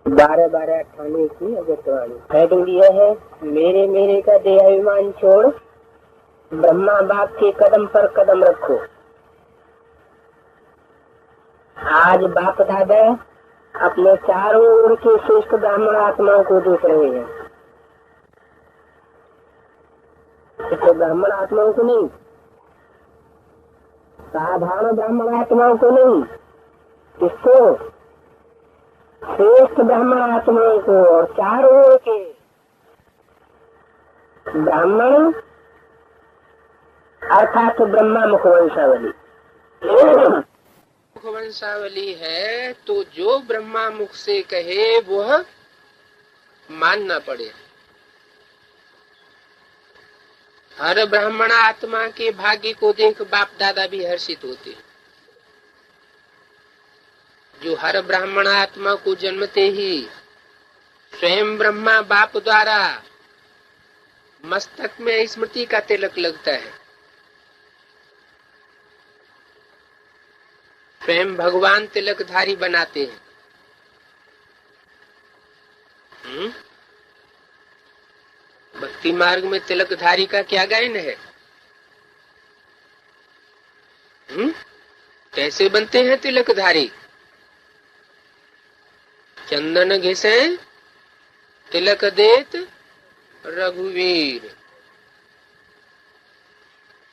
12/12 98 की अगतवाणी। हेडिंग यह है, मेरे मेरे का देहाभिमान छोड़, ब्रह्मा बाप के कदम पर कदम रखो। आज बाप दादा अपने चारों ओर के श्रेष्ठ ब्राह्मण आत्माओं को देख रहे हैं। तो ब्राह्मण आत्माओं को नहीं, साधारण ब्राह्मण आत्माओं को नहीं, किसको? श्रेष्ठ ब्राह्मण आत्माओं को। और चारों ओर के ब्राह्मण अर्थात ब्रह्मा मुखवंशावली। मुखवंशावली है तो जो ब्रह्मा मुख से कहे वह मानना पड़े। हर ब्राह्मण आत्मा के भाग्य को देख बाप दादा भी हर्षित होते। जो हर ब्राह्मण आत्मा को जन्मते ही स्वयं ब्रह्मा बाप द्वारा मस्तक में स्मृति का तिलक लगता है, स्वयं भगवान तिलकधारी बनाते हैं। भक्ति मार्ग में तिलकधारी का क्या गायन है? कैसे बनते हैं तिलकधारी? चंदन घिसे तिलक देत रघुवीर।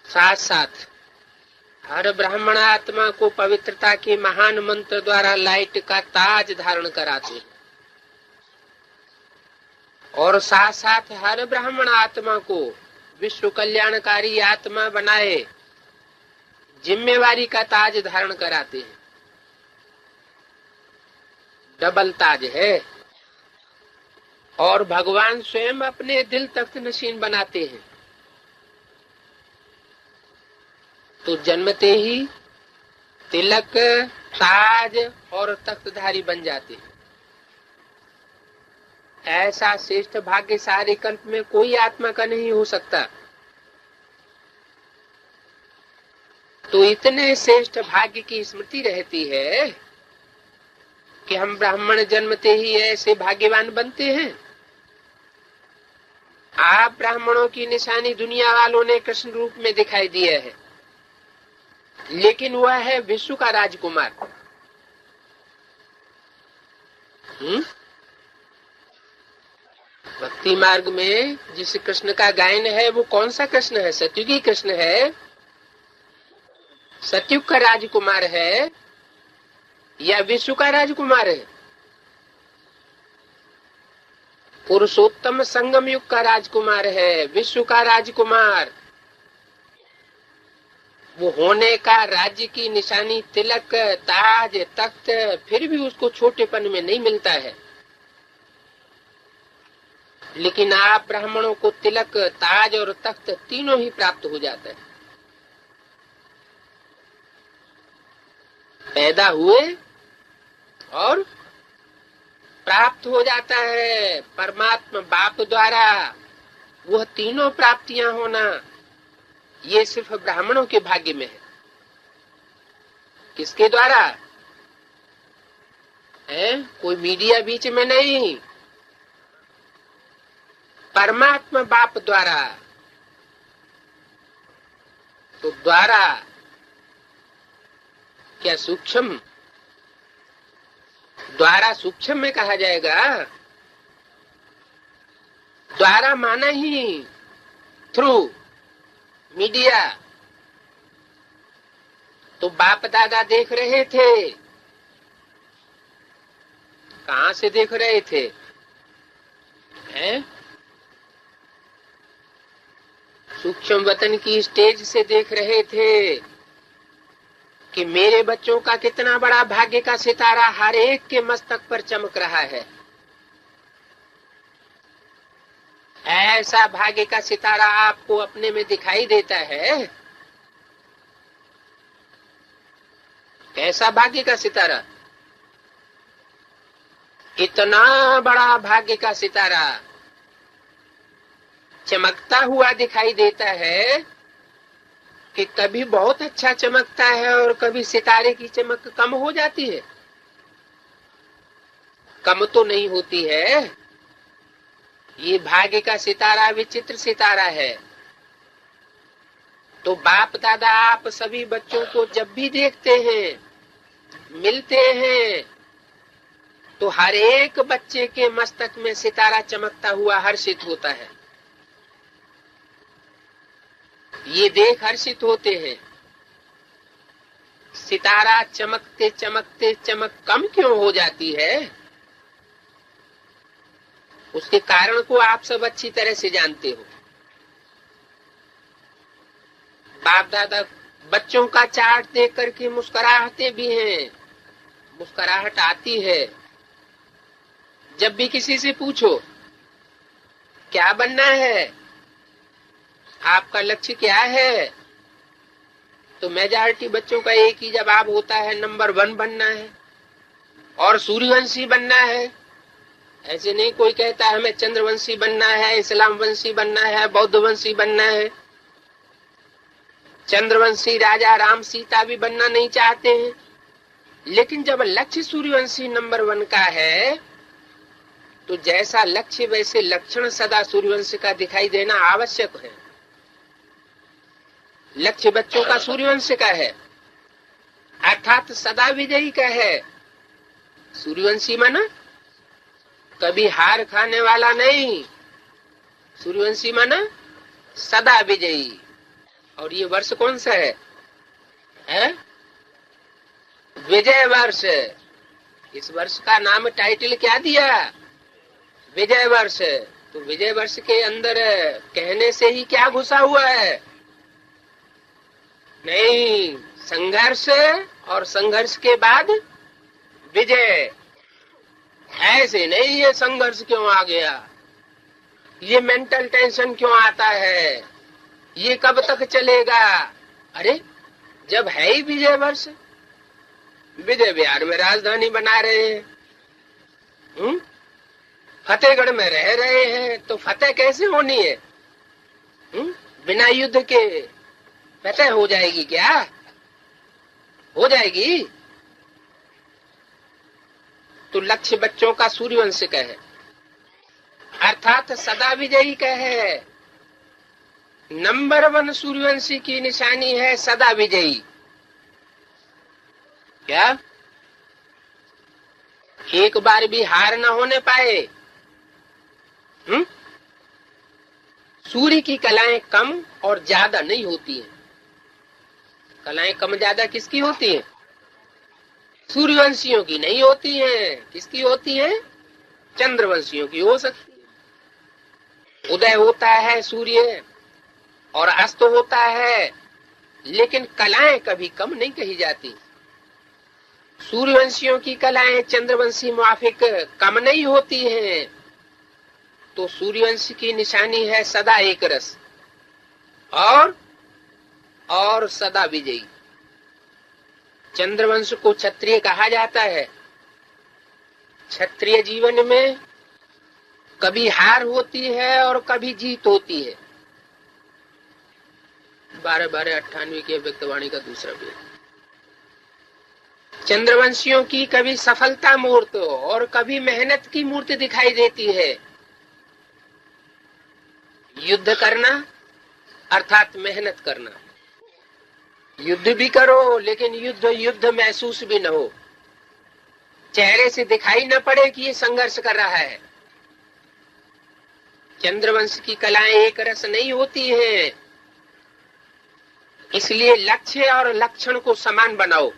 साथ साथ हर ब्राह्मण आत्मा को पवित्रता के महान मंत्र द्वारा लाइट का ताज धारण कराते हैं और साथ साथ हर ब्राह्मण आत्मा को विश्व कल्याणकारी आत्मा बनाए जिम्मेवारी का ताज धारण कराते हैं। डबल ताज है। और भगवान स्वयं अपने दिल तख्त नशीन बनाते हैं। तो जन्मते ही तिलक, ताज और तख्तधारी बन जाते हैं। ऐसा श्रेष्ठ भाग्य सारे कल्प में कोई आत्मा का नहीं हो सकता। तो इतने श्रेष्ठ भाग्य की स्मृति रहती है कि हम ब्राह्मण जन्मते ही ऐसे भाग्यवान बनते हैं। आप ब्राह्मणों की निशानी दुनिया वालों ने कृष्ण रूप में दिखाई दिया है, लेकिन वह है विश्व का राजकुमार। भक्ति मार्ग में जिस कृष्ण का गायन है वो कौन सा कृष्ण है? सत्युगी कृष्ण है, सत्युग का राजकुमार है या विश्व का राजकुमार है? पुरुषोत्तम संगम युग का राजकुमार है, विश्व का राजकुमार। वो होने का राज्य की निशानी तिलक, ताज, तख्त फिर भी उसको छोटेपन में नहीं मिलता है। लेकिन आप ब्राह्मणों को तिलक, ताज और तख्त तीनों ही प्राप्त हो जाता है। पैदा हुए और प्राप्त हो जाता है परमात्मा बाप द्वारा। वह तीनों प्राप्तियां होना ये सिर्फ ब्राह्मणों के भाग्य में है। किसके द्वारा है? कोई मीडिया बीच में नहीं, परमात्मा बाप द्वारा। तो द्वारा क्या सूक्ष्म? द्वारा सूक्ष्म में कहा जाएगा। द्वारा माना ही थ्रू मीडिया। तो बाप दादा देख रहे थे। कहां से देख रहे थे? हैं? सूक्ष्म वतन की स्टेज से देख रहे थे कि मेरे बच्चों का कितना बड़ा भाग्य का सितारा हर एक के मस्तक पर चमक रहा है। ऐसा भाग्य का सितारा आपको अपने में दिखाई देता है? कैसा भाग्य का सितारा? इतना बड़ा भाग्य का सितारा चमकता हुआ दिखाई देता है कि कभी बहुत अच्छा चमकता है और कभी सितारे की चमक कम हो जाती है। कम तो नहीं होती है। ये भाग्य का सितारा विचित्र सितारा है। तो बाप दादा आप सभी बच्चों को जब भी देखते हैं, मिलते हैं, तो हर एक बच्चे के मस्तक में सितारा चमकता हुआ हर्षित होता है। ये देख हर्षित होते हैं। सितारा चमकते चमकते चमक कम क्यों हो जाती है? उसके कारण को आप सब अच्छी तरह से जानते हो। बाप दादा बच्चों का चार्ट देख करके मुस्कुराते भी हैं, मुस्कुराहट आती है। जब भी किसी से पूछो क्या बनना है, आपका लक्ष्य क्या है, तो मेजॉरिटी बच्चों का एक ही जवाब होता है, नंबर 1 बनना है और सूर्यवंशी बनना है। ऐसे नहीं कोई कहता है हमें चंद्रवंशी बनना है, इस्लाम वंशी बनना है, बौद्ध वंशी बनना है। चंद्रवंशी राजा राम सीता भी बनना नहीं चाहते हैं। लेकिन जब लक्ष्य सूर्यवंशी नंबर 1 का है, तो जैसा लक्ष्य वैसे लक्षण सदा सूर्यवंश का दिखाई देना आवश्यक है। लक्ष्य बच्चों का सूर्यवंश का है, अर्थात सदा विजयी का है। सूर्यवंशी माना कभी हार खाने वाला नहीं, सूर्यवंशी माना सदा विजयी। और ये वर्ष कौन सा है? विजय वर्ष। इस वर्ष का नाम टाइटल क्या दिया? विजय वर्ष। तो विजय वर्ष के अंदर कहने से ही क्या घुसा हुआ है? नहीं, संघर्ष और संघर्ष के बाद विजय। ऐसे नहीं ये संघर्ष क्यों आ गया, ये मेंटल टेंशन क्यों आता है, ये कब तक चलेगा? अरे जब है ही विजय वर्ष, विजय विहार में राजधानी बना रहे हैं, फतेहगढ़ में रह रहे हैं, तो फतेह कैसे होनी है? बिना युद्ध के फतेह हो जाएगी क्या? हो जाएगी? तो लक्ष्य बच्चों का सूर्यवंश का है, अर्थात सदा विजयी का है। नंबर 1 सूर्यवंशी की निशानी है सदा विजयी। क्या एक बार भी हार न होने पाए? सूर्य की कलाएं कम और ज्यादा नहीं होती हैं। कलाएं कम ज्यादा किसकी होती हैं? सूर्यवंशियों की नहीं होती हैं। किसकी होती हैं? चंद्रवंशियों की हो सकती है। उदय होता है सूर्य और अस्त होता है, लेकिन कलाएं कभी कम नहीं कही जाती। सूर्यवंशियों की कलाएं चंद्रवंशी मुआफिक कम नहीं होती हैं। तो सूर्यवंश की निशानी है सदा एक रस और सदा विजयी। चंद्रवंश को क्षत्रिय कहा जाता है। क्षत्रिय जीवन में कभी हार होती है और कभी जीत होती है। 12/12/98 की अव्यक्तवाणी का दूसरा पेज। चंद्रवंशियों की कभी सफलता मूर्त और कभी मेहनत की मूर्ति दिखाई देती है। युद्ध करना अर्थात मेहनत करना। युद्ध भी करो, लेकिन युद्ध महसूस भी न हो, चेहरे से दिखाई न पड़े कि ये संघर्ष कर रहा है। चंद्रवंश की कलाएं एक रस नहीं होती हैं। इसलिए लक्ष्य और लक्षण को समान बनाओ।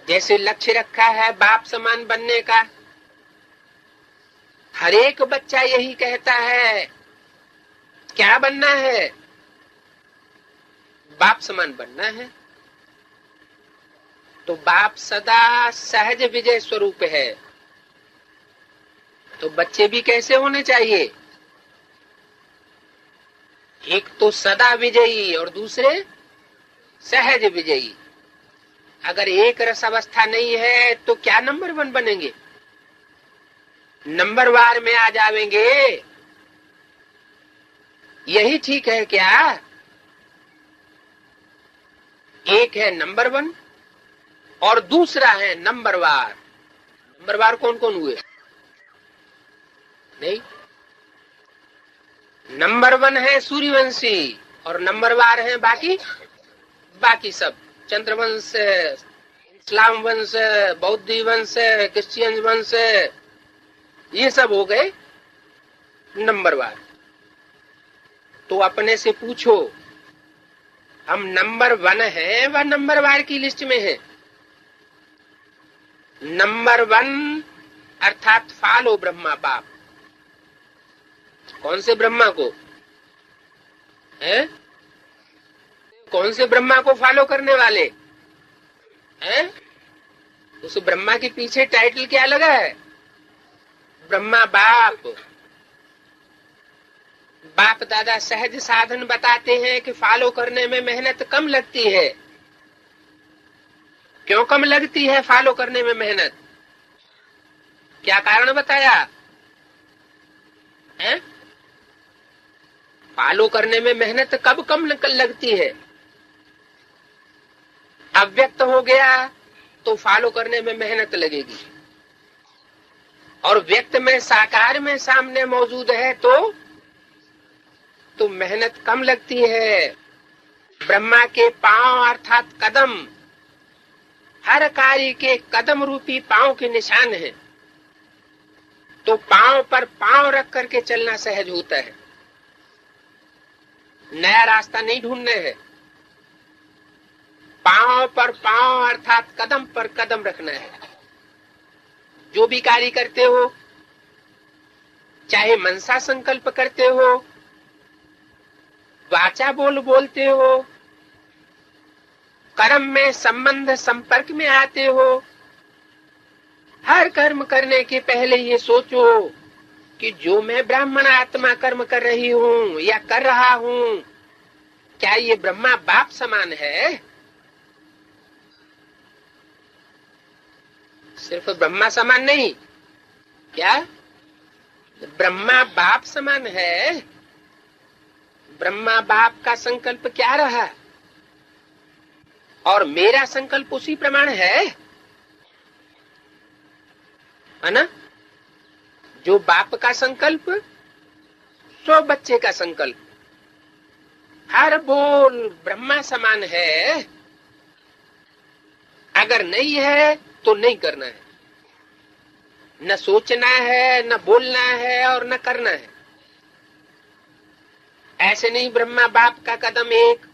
जैसे लक्ष्य रखा है बाप समान बनने का, हर एक बच्चा यही कहता है। क्या बनना है? बाप समान बनना है। तो बाप सदा सहज विजय स्वरूप है। तो बच्चे भी कैसे होने चाहिए? एक तो सदा विजयी और दूसरे सहज विजयी। अगर एक रस अवस्था नहीं है तो क्या नंबर 1 बनेंगे? नंबर वार में आ जाएंगे। यही ठीक है क्या? एक है नंबर 1 और दूसरा है नंबर वार। नंबरवार कौन कौन हुए? नहीं, नंबर 1 है सूर्यवंशी और नंबरवार है बाकी सब, चंद्रवंश, इस्लाम वंश, बौद्ध वंश, क्रिश्चियन वंश, ये सब हो गए नंबरवार। तो अपने से पूछो, हम नंबर 1 है व नंबरवार की लिस्ट में है? नंबर 1 अर्थात फॉलो ब्रह्मा बाप। कौन से ब्रह्मा को है? कौन से ब्रह्मा को फॉलो करने वाले हैं? उस ब्रह्मा के पीछे टाइटल क्या लगा है? ब्रह्मा बाप। बाप दादा सहज साधन बताते हैं कि फॉलो करने में मेहनत कम लगती है। क्यों कम लगती है फॉलो करने में मेहनत? क्या कारण बताया है? फॉलो करने में मेहनत कब कम लगती है? अव्यक्त हो गया तो फॉलो करने में मेहनत लगेगी, और व्यक्त में साकार में सामने मौजूद है तो मेहनत कम लगती है। ब्रह्मा के पांव अर्थात कदम, हर कार्य के कदम रूपी पांव के निशान है, तो पांव पर पांव रख करके चलना सहज होता है। नया रास्ता नहीं ढूंढने है, पांव पर पांव अर्थात कदम पर कदम रखना है। जो भी कार्य करते हो, चाहे मनसा संकल्प करते हो, वाचा बोलते हो, कर्म में संबंध संपर्क में आते हो, हर कर्म करने के पहले ये सोचो कि जो मैं ब्राह्मण आत्मा कर्म कर रही हूँ या कर रहा हूँ, क्या ये ब्रह्मा बाप समान है? सिर्फ ब्रह्मा समान नहीं, क्या ब्रह्मा बाप समान है? ब्रह्मा बाप का संकल्प क्या रहा और मेरा संकल्प उसी प्रमाण है ना? जो बाप का संकल्प सो बच्चे का संकल्प, हर बोल ब्रह्मा समान है। अगर नहीं है तो नहीं करना है, न सोचना है, न बोलना है और न करना है। ऐसे नहीं ब्रह्मा बाप का कदम एक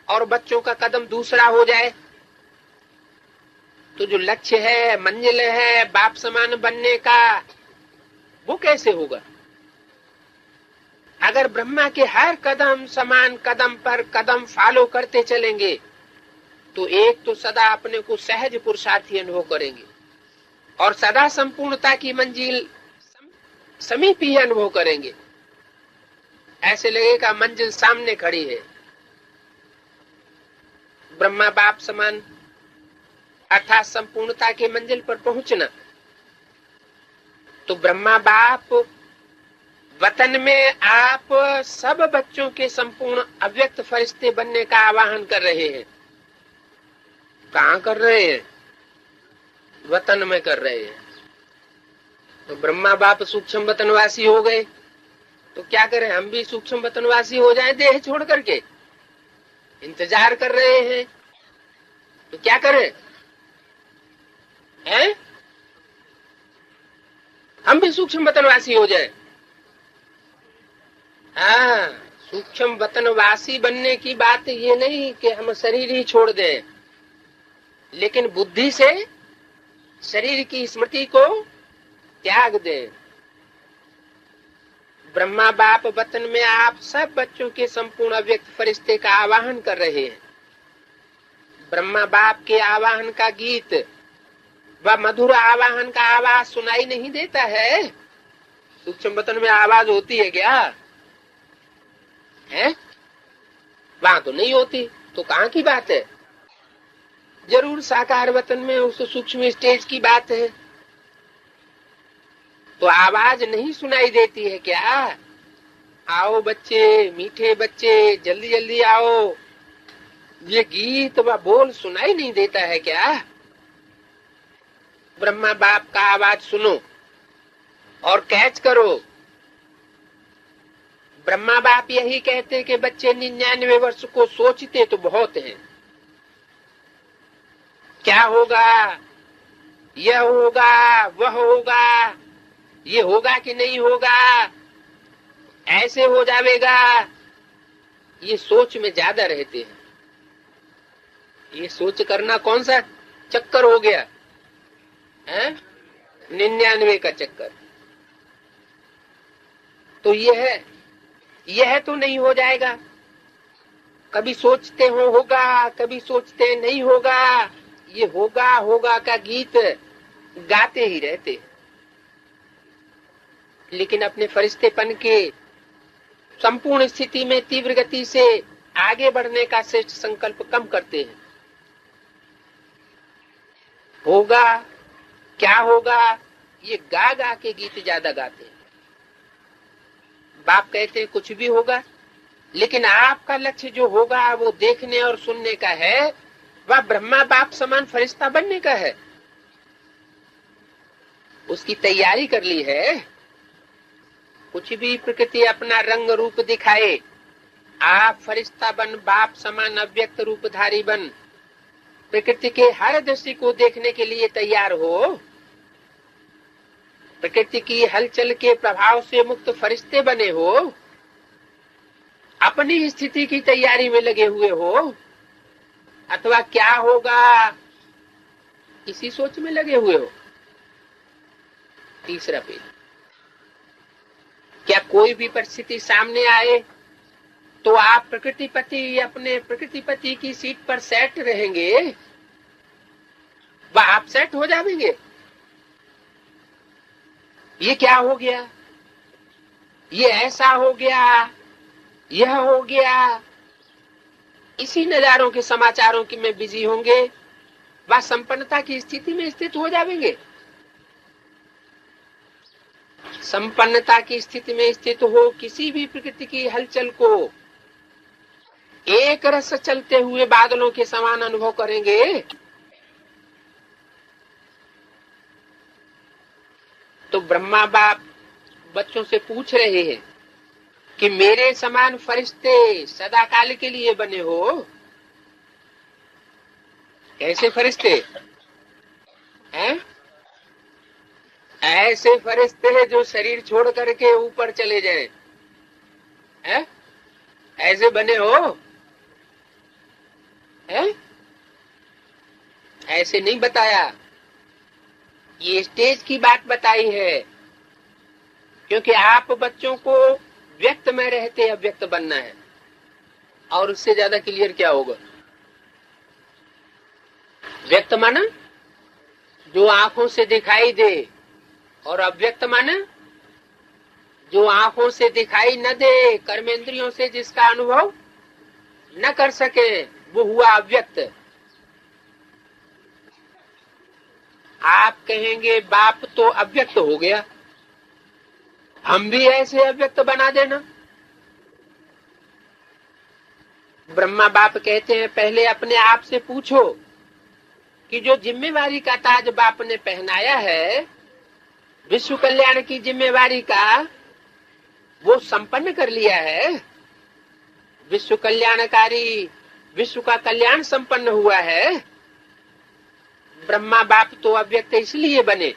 और बच्चों का कदम दूसरा हो जाए तो जो लक्ष्य है, मंजिल है बाप समान बनने का, वो कैसे होगा? अगर ब्रह्मा के हर कदम समान कदम पर कदम फॉलो करते चलेंगे तो एक तो सदा अपने को सहज पुरुषार्थी अनुभव करेंगे और सदा संपूर्णता की मंजिल समीप ही अनुभव करेंगे। ऐसे लगेगा मंजिल सामने खड़ी है। ब्रह्मा बाप समान अर्थात संपूर्णता के मंजिल पर पहुंचना। तो ब्रह्मा बाप वतन में आप सब बच्चों के संपूर्ण अव्यक्त फरिश्ते बनने का आह्वान कर रहे हैं। कहाँ कर रहे हैं? वतन में कर रहे हैं। तो ब्रह्मा बाप सूक्ष्म वतनवासी हो गए तो क्या करें? हम भी सूक्ष्म वतनवासी हो जाएं देह छोड़ करके? इंतजार कर रहे हैं तो क्या करें? हैं? हम भी सूक्ष्म वतनवासी हो जाएं। हाँ, सूक्ष्म वतनवासी बनने की बात ये नहीं कि हम शरीर ही छोड़ दें, लेकिन बुद्धि से शरीर की स्मृति को त्याग दें। ब्रह्मा बाप वतन में आप सब बच्चों के संपूर्ण अव्यक्त फरिश्ते का आवाहन कर रहे हैं। ब्रह्मा बाप के आवाहन का गीत व मधुर आवाहन का आवाज सुनाई नहीं देता है? सूक्ष्म वतन में आवाज होती है क्या? है? वहां तो नहीं होती, तो कहाँ की बात है? जरूर साकार वतन में उस सूक्ष्म स्टेज की बात है। तो आवाज नहीं सुनाई देती है क्या? आओ बच्चे, मीठे बच्चे, जल्दी जल्दी आओ, ये गीत व बोल सुनाई नहीं देता है क्या? ब्रह्मा बाप का आवाज सुनो और कैच करो। ब्रह्मा बाप यही कहते कि बच्चे 99 वर्ष को सोचते तो बहुत हैं, क्या होगा, यह होगा, वह होगा, ये होगा कि नहीं होगा, ऐसे हो जाएगा, ये सोच में ज्यादा रहते हैं। ये सोच करना कौन सा चक्कर हो गया है? 99 का चक्कर। तो यह तो नहीं हो जाएगा। कभी सोचते हो होगा, कभी सोचते नहीं होगा। ये होगा होगा का गीत गाते ही रहते, लेकिन अपने फरिश्तेपन के संपूर्ण स्थिति में तीव्र गति से आगे बढ़ने का श्रेष्ठ संकल्प कम करते हैं। होगा, क्या होगा, ये गा गा के गीत ज्यादा गाते हैं। बाप कहते हैं कुछ भी होगा, लेकिन आपका लक्ष्य जो होगा वो देखने और सुनने का है, वह ब्रह्मा बाप समान फरिश्ता बनने का है। उसकी तैयारी कर ली है। कुछ भी प्रकृति अपना रंग रूप दिखाए, आप फरिश्ता बन, बाप समान अव्यक्त रूपधारी बन, प्रकृति के हर दृश्य को देखने के लिए तैयार हो। प्रकृति की हलचल के प्रभाव से मुक्त फरिश्ते बने हो, अपनी स्थिति की तैयारी में लगे हुए हो, अथवा क्या होगा इसी सोच में लगे हुए हो। तीसरा पेज, क्या कोई भी परिस्थिति सामने आए तो आप प्रकृतिपति अपने प्रकृतिपति की सीट पर सेट रहेंगे, वह आप सेट हो जाएंगे। ये क्या हो गया, ये ऐसा हो गया, यह हो गया, इसी नजारों के समाचारों की में बिजी होंगे, वह संपन्नता की स्थिति में स्थित हो जाएंगे। संपन्नता की स्थिति में स्थित हो, किसी भी प्रकृति की हलचल को एक रस चलते हुए बादलों के समान अनुभव करेंगे। तो ब्रह्मा बाप बच्चों से पूछ रहे हैं कि मेरे समान फरिश्ते सदा काल के लिए बने हो। कैसे फरिश्ते हैं? ऐसे फरिश्ते हैं जो शरीर छोड़ करके ऊपर चले जाएं, हैं? ऐसे बने हो? हैं? ऐसे नहीं बताया, ये स्टेज की बात बताई है, क्योंकि आप बच्चों को व्यक्त में रहते अव्यक्त बनना है। और उससे ज्यादा क्लियर क्या होगा? व्यक्त माना जो आंखों से दिखाई दे, और अव्यक्त माना जो आंखों से दिखाई न दे, कर्मेंद्रियों से जिसका अनुभव न कर सके, वो हुआ अव्यक्त। आप कहेंगे बाप तो अव्यक्त हो गया, हम भी ऐसे अव्यक्त बना देना। ब्रह्मा बाप कहते हैं पहले अपने आप से पूछो कि जो जिम्मेवारी का ताज बाप ने पहनाया है, विश्व कल्याण की जिम्मेवारी का, वो संपन्न कर लिया है। विश्व कल्याणकारी, विश्व का कल्याण संपन्न हुआ है। ब्रह्मा बाप तो अव्यक्त इसलिए बने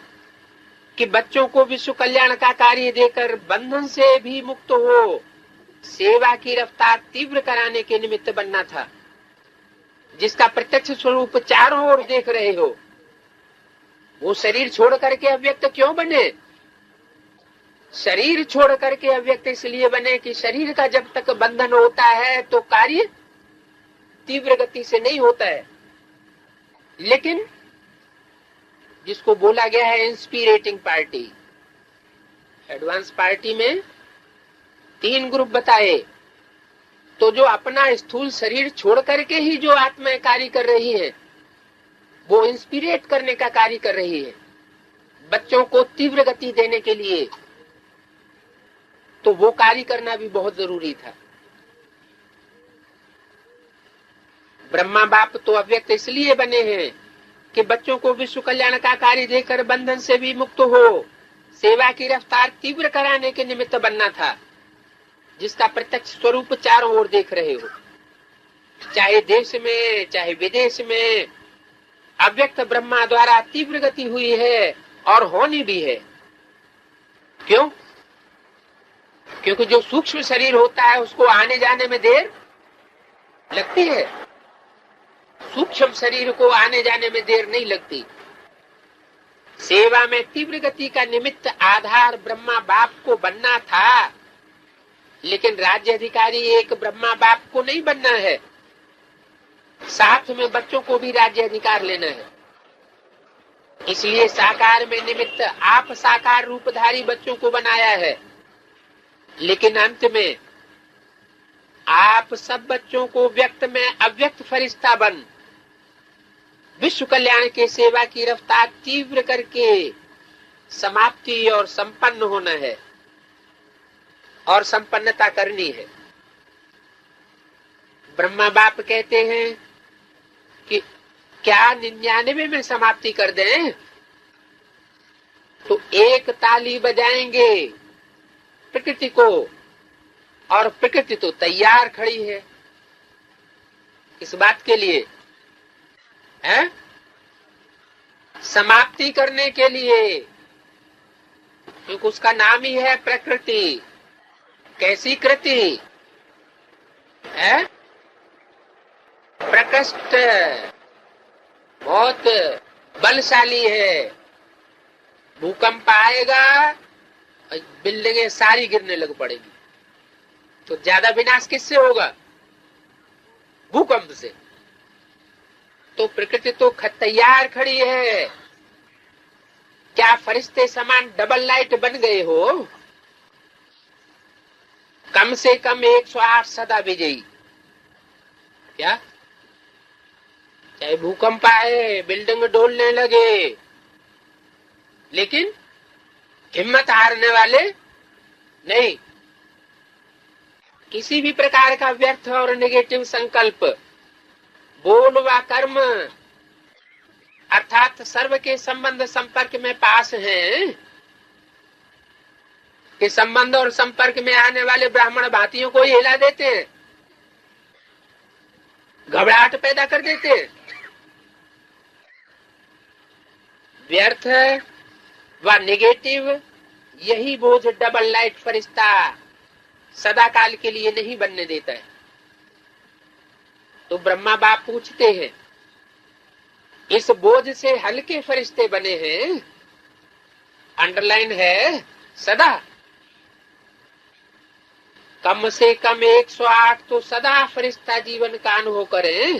कि बच्चों को विश्व कल्याण का कार्य देकर बंधन से भी मुक्त हो, सेवा की रफ्तार तीव्र कराने के निमित्त बनना था, जिसका प्रत्यक्ष स्वरूप चारों ओर देख रहे हो। वो शरीर छोड़ करके अव्यक्त क्यों बने? शरीर छोड़ करके अव्यक्त इसलिए बने कि शरीर का जब तक बंधन होता है तो कार्य तीव्र गति से नहीं होता है। लेकिन जिसको बोला गया है इंस्पिरेटिंग पार्टी, एडवांस पार्टी में 3 ग्रुप बताए। तो जो अपना स्थूल शरीर छोड़ करके ही जो आत्माएं कार्य कर रही है, वो इंस्पिरेट करने का कार्य कर रही है बच्चों को तीव्र गति देने के लिए। तो वो कार्य करना भी बहुत जरूरी था। ब्रह्मा बाप तो अव्यक्त इसलिए बने हैं कि बच्चों को विश्व कल्याण का कार्य देकर बंधन से भी मुक्त हो, सेवा की रफ्तार तीव्र कराने के निमित्त बनना था, जिसका प्रत्यक्ष स्वरूप चारों ओर देख रहे हो। चाहे देश में चाहे विदेश में अव्यक्त ब्रह्मा द्वारा तीव्र गति हुई है और होनी भी है। क्यों? क्योंकि जो सूक्ष्म शरीर होता है उसको आने जाने में देर लगती है, सूक्ष्म शरीर को आने जाने में देर नहीं लगती। सेवा में तीव्र गति का निमित्त आधार ब्रह्मा बाप को बनना था, लेकिन राज्य अधिकारी एक ब्रह्मा बाप को नहीं बनना है, साथ में बच्चों को भी राज्य अधिकार लेना है। इसलिए साकार में निमित्त आप साकार रूपधारी बच्चों को बनाया है, लेकिन अंत में आप सब बच्चों को व्यक्त में अव्यक्त फरिश्ता बन विश्व कल्याण के सेवा की रफ्तार तीव्र करके समाप्ति और संपन्न होना है और संपन्नता करनी है। ब्रह्मा बाप कहते हैं कि क्या 99 में समाप्ति कर दें? तो एक ताली बजाएंगे प्रकृति को, और प्रकृति तो तैयार खड़ी है इस बात के लिए, है समाप्ति करने के लिए, क्योंकि उसका नाम ही है प्रकृति। कैसी कृति है? प्रकृष्ट, बहुत बलशाली है। भूकंप आएगा, बिल्डिंगें सारी गिरने लग पड़ेगी, तो ज्यादा विनाश किससे होगा? भूकंप से। तो प्रकृति तो तैयार खड़ी है। क्या फरिश्ते समान डबल लाइट बन गए हो? कम से कम 108 सदा विजयी। क्या? चाहे भूकंप आए, बिल्डिंग डोलने लगे, लेकिन हिम्मत हारने वाले नहीं। किसी भी प्रकार का व्यर्थ और नेगेटिव संकल्प, बोल व कर्म अर्थात सर्व के संबंध संपर्क में पास हैं कि संबंध और संपर्क में आने वाले ब्राह्मण भांतियों को हिला देते हैं, घबराहट पैदा कर देते हैं। व्यर्थ व नेगेटिव, यही बोझ डबल लाइट फरिश्ता सदा काल के लिए नहीं बनने देता है। तो ब्रह्मा बाप पूछते हैं, इस बोझ से हल्के फरिश्ते बने हैं, अंडरलाइन है सदा। कम से कम 108 तो सदा फरिश्ता जीवन का अनुभव करें,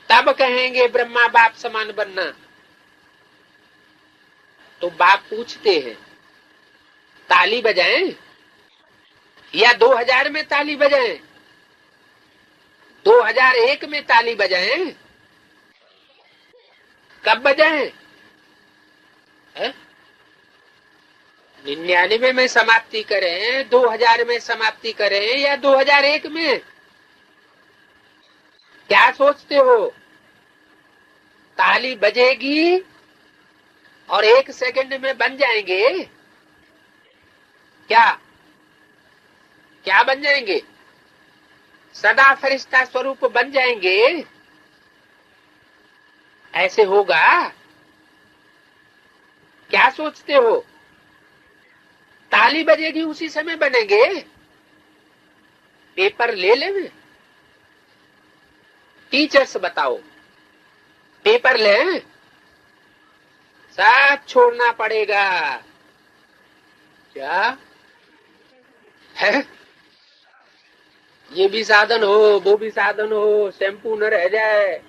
तब कहेंगे ब्रह्मा बाप समान बनना। तो बाप पूछते हैं, ताली बजाएं या 2000 में ताली बजाएं? 2001 में ताली बजाएं? कब बजाएं? 99 में समाप्ति करें, 2000 में समाप्ति करें या 2001 में? क्या सोचते हो? ताली बजेगी और 1 सेकंड में बन जाएंगे? क्या क्या बन जाएंगे? सदा फरिश्ता स्वरूप बन जाएंगे? ऐसे होगा? क्या सोचते हो? ताली बजेगी उसी समय बनेंगे? पेपर ले लें? टीचर्स बताओ, पेपर लें? साथ छोड़ना पड़ेगा। क्या है? ये भी साधन हो, वो भी साधन हो, शैम्पू न रह जाए।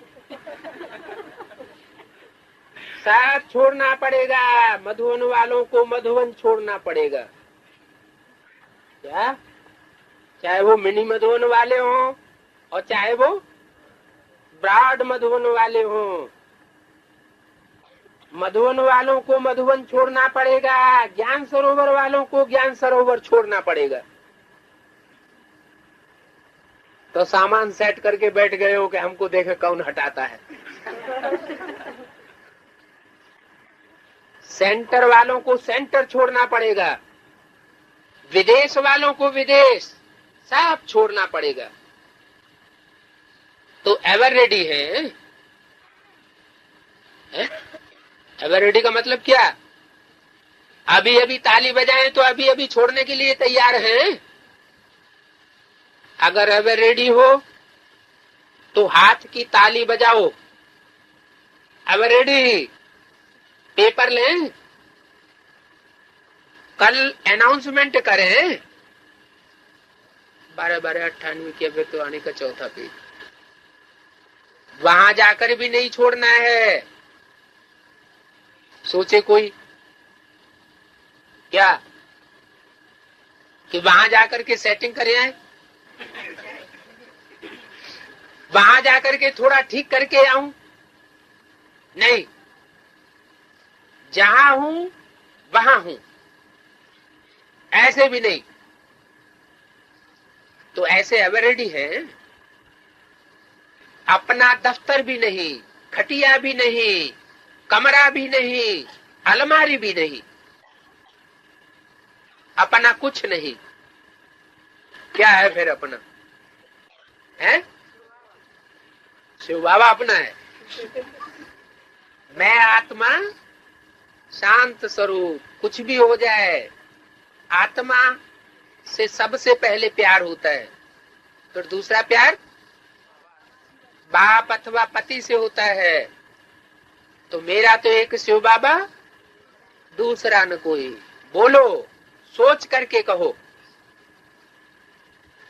साथ छोड़ना पड़ेगा। मधुवन वालों को मधुवन छोड़ना पड़ेगा। क्या? चाहे वो मिनी मधुवन वाले हों और चाहे वो ब्रॉड मधुवन वाले हों, मधुवन वालों को मधुवन छोड़ना पड़ेगा, ज्ञान सरोवर वालों को ज्ञान सरोवर छोड़ना पड़ेगा। तो सामान सेट करके बैठ गए हो कि हमको देखे कौन हटाता है। सेंटर वालों को सेंटर छोड़ना पड़ेगा, विदेश वालों को विदेश, सब छोड़ना पड़ेगा। तो एवर रेडी है? एवर रेडी का मतलब क्या? अभी अभी ताली बजाएं तो अभी अभी छोड़ने के लिए तैयार हैं। अगर एवर रेडी हो तो हाथ की ताली बजाओ। Ever ready? पेपर लें, कल अनाउंसमेंट करें 12/12/98 की अभी तो आने का चौथा पेज। वहां जाकर भी नहीं छोड़ना है। सोचे कोई क्या कि वहां जाकर के सेटिंग करें आए, वहां जाकर के थोड़ा ठीक करके आऊं? नहीं, जहां हूं वहां हूं, ऐसे भी नहीं। तो ऐसे एवर रेडी है? अपना दफ्तर भी नहीं, खटिया भी नहीं, कमरा भी नहीं, अलमारी भी नहीं, अपना कुछ नहीं। क्या है फिर अपना? है शिव बाबा अपना है। मैं आत्मा शांत स्वरूप, कुछ भी हो जाए आत्मा से सबसे पहले प्यार होता है। तो दूसरा प्यार बाप अथवा पति से होता है। तो मेरा तो एक शिव बाबा, दूसरा न कोई। बोलो, सोच करके कहो।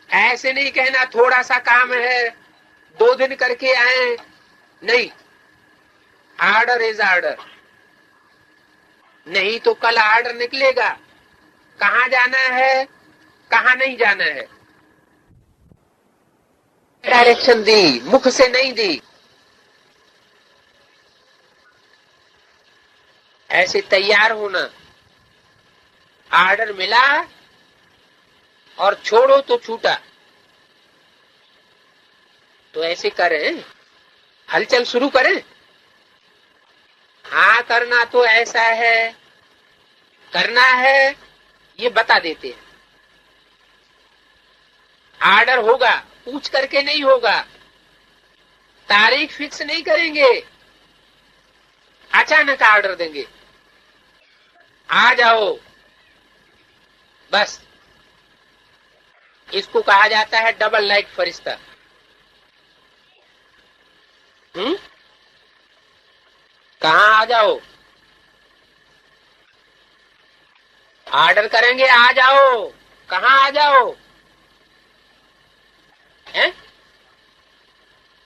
ऐसे नहीं कहना थोड़ा सा काम है 2 दिन करके आए, नहीं। Order is order. नहीं तो कल आर्डर निकलेगा, कहाँ जाना है कहाँ नहीं जाना है। डायरेक्शन दी, मुख से नहीं दी। ऐसे तैयार होना। आर्डर मिला और छोड़ो तो छूटा। तो ऐसे करें, हलचल शुरू करें। हाँ करना तो ऐसा है, करना है ये बता देते हैं। आर्डर होगा, पूछ करके नहीं होगा। तारीख फिक्स नहीं करेंगे, अचानक आर्डर देंगे, आ जाओ बस। इसको कहा जाता है डबल लाइट फरिश्ता। कहाँ आ जाओ? आर्डर करेंगे, आ जाओ। कहाँ आ जाओ? हैं?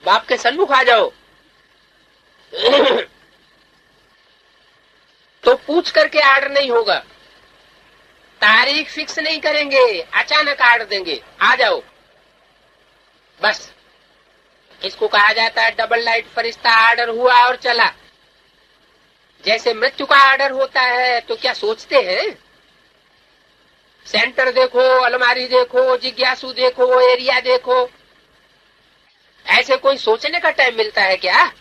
बाप के सन्मुख आ जाओ। तो पूछ करके आर्डर नहीं होगा, तारीख फिक्स नहीं करेंगे, अचानक आर्डर देंगे, आ जाओ बस। इसको कहा जाता है डबल लाइट फरिश्ता। आर्डर हुआ और चला। जैसे मृत्यु का आर्डर होता है तो क्या सोचते हैं? सेंटर देखो, अलमारी देखो, जिज्ञासु देखो, एरिया देखो। ऐसे कोई सोचने का टाइम मिलता है क्या?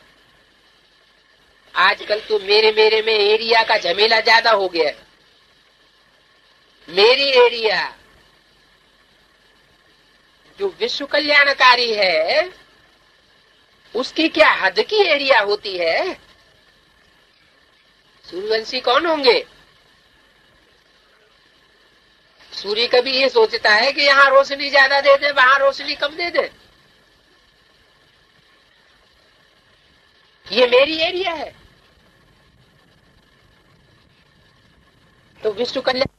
आजकल तो मेरे में एरिया का झमेला ज्यादा हो गया है। मेरी एरिया जो विश्व कल्याणकारी है, उसकी क्या हद की एरिया होती है? सूर्यवंशी कौन होंगे? सूर्य कभी ये सोचता है कि यहाँ रोशनी ज्यादा दे दे, वहां रोशनी कम दे दे? ये मेरी एरिया है। तो विश्व कल्याण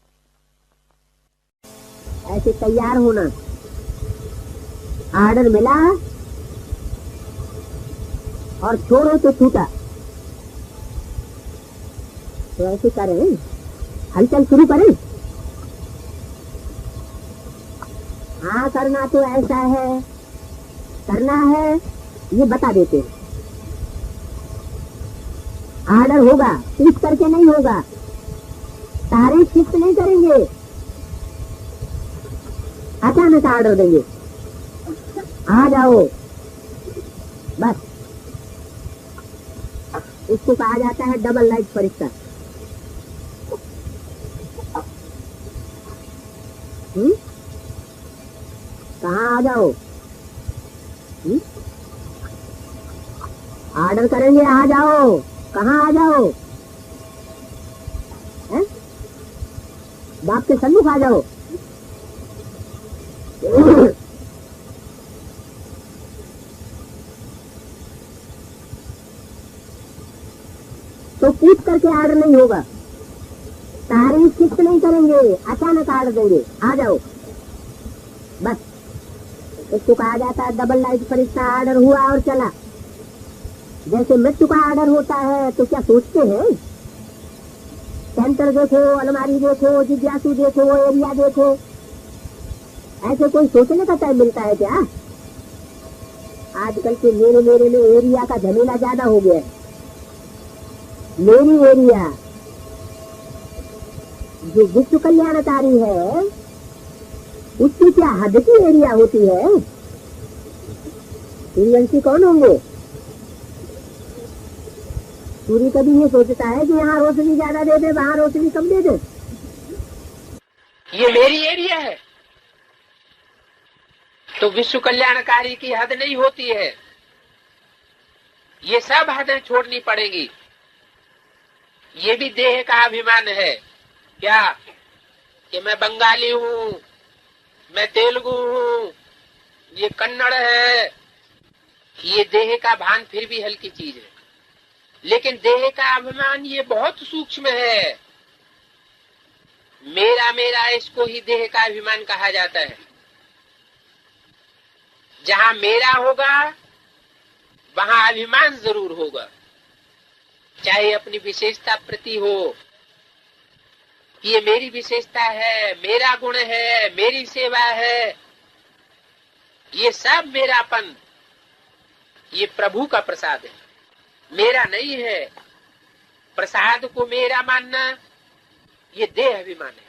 ऐसे तैयार होना। आर्डर मिला और छोड़ो तो छूटा। तो ऐसे करें, हलचल शुरू करें। हाँ करना तो ऐसा है, करना है ये बता देते हैं। आर्डर होगा, पूछ करके नहीं होगा, तारीख फिक्स नहीं करेंगे, अचानक आर्डर देंगे, आ जाओ बस। इसको कहा जाता है डबल लाइट फरिश्ता। आ जाओ। ऑर्डर करेंगे, आ जाओ। कहाँ आ जाओ? है? बाप के सम्मुख आ जाओ। तो पूछ करके ऑर्डर नहीं होगा, तारीफ फिक्स नहीं करेंगे, अचानक ऑर्डर देंगे, आ जाओ बस। मृत्यु का आ जाता है, डबल लाइट फरिश्ता ऑर्डर हुआ और चला। जैसे मृत्यु का ऑर्डर होता है तो क्या सोचते हैं? सेंटर देखो, अलमारी देखो, जिज्ञासु देखो, एरिया देखो, ऐसे कोई सोचने का टाइम मिलता है क्या? आजकल के मेरे में एरिया का झमेला ज्यादा हो गया है। मेरी एरिया जो विश्व कल्याणकारी है, उसकी क्या हद की एरिया होती है? सूर्यवंशी कौन होंगे? सूर्य कभी ये सोचता है कि यहाँ रोशनी ज्यादा दे दे, वहाँ रोशनी कम दे दे। ये मेरी एरिया है तो विश्व कल्याणकारी की हद नहीं होती है। ये सब हदें छोड़नी पड़ेगी। ये भी देह का अभिमान है क्या कि मैं बंगाली हूँ, मैं तेलुगु हूँ, ये कन्नड़ है। ये देह का भान फिर भी हल्की चीज है, लेकिन देह का अभिमान ये बहुत सूक्ष्म है। मेरा मेरा इसको ही देह का अभिमान कहा जाता है। जहां मेरा होगा वहां अभिमान जरूर होगा, चाहे अपनी विशेषता प्रति हो। ये मेरी विशेषता है, मेरा गुण है, मेरी सेवा है, ये सब मेरापन, ये प्रभु का प्रसाद है, मेरा नहीं है। प्रसाद को मेरा मानना ये देह अभिमान है।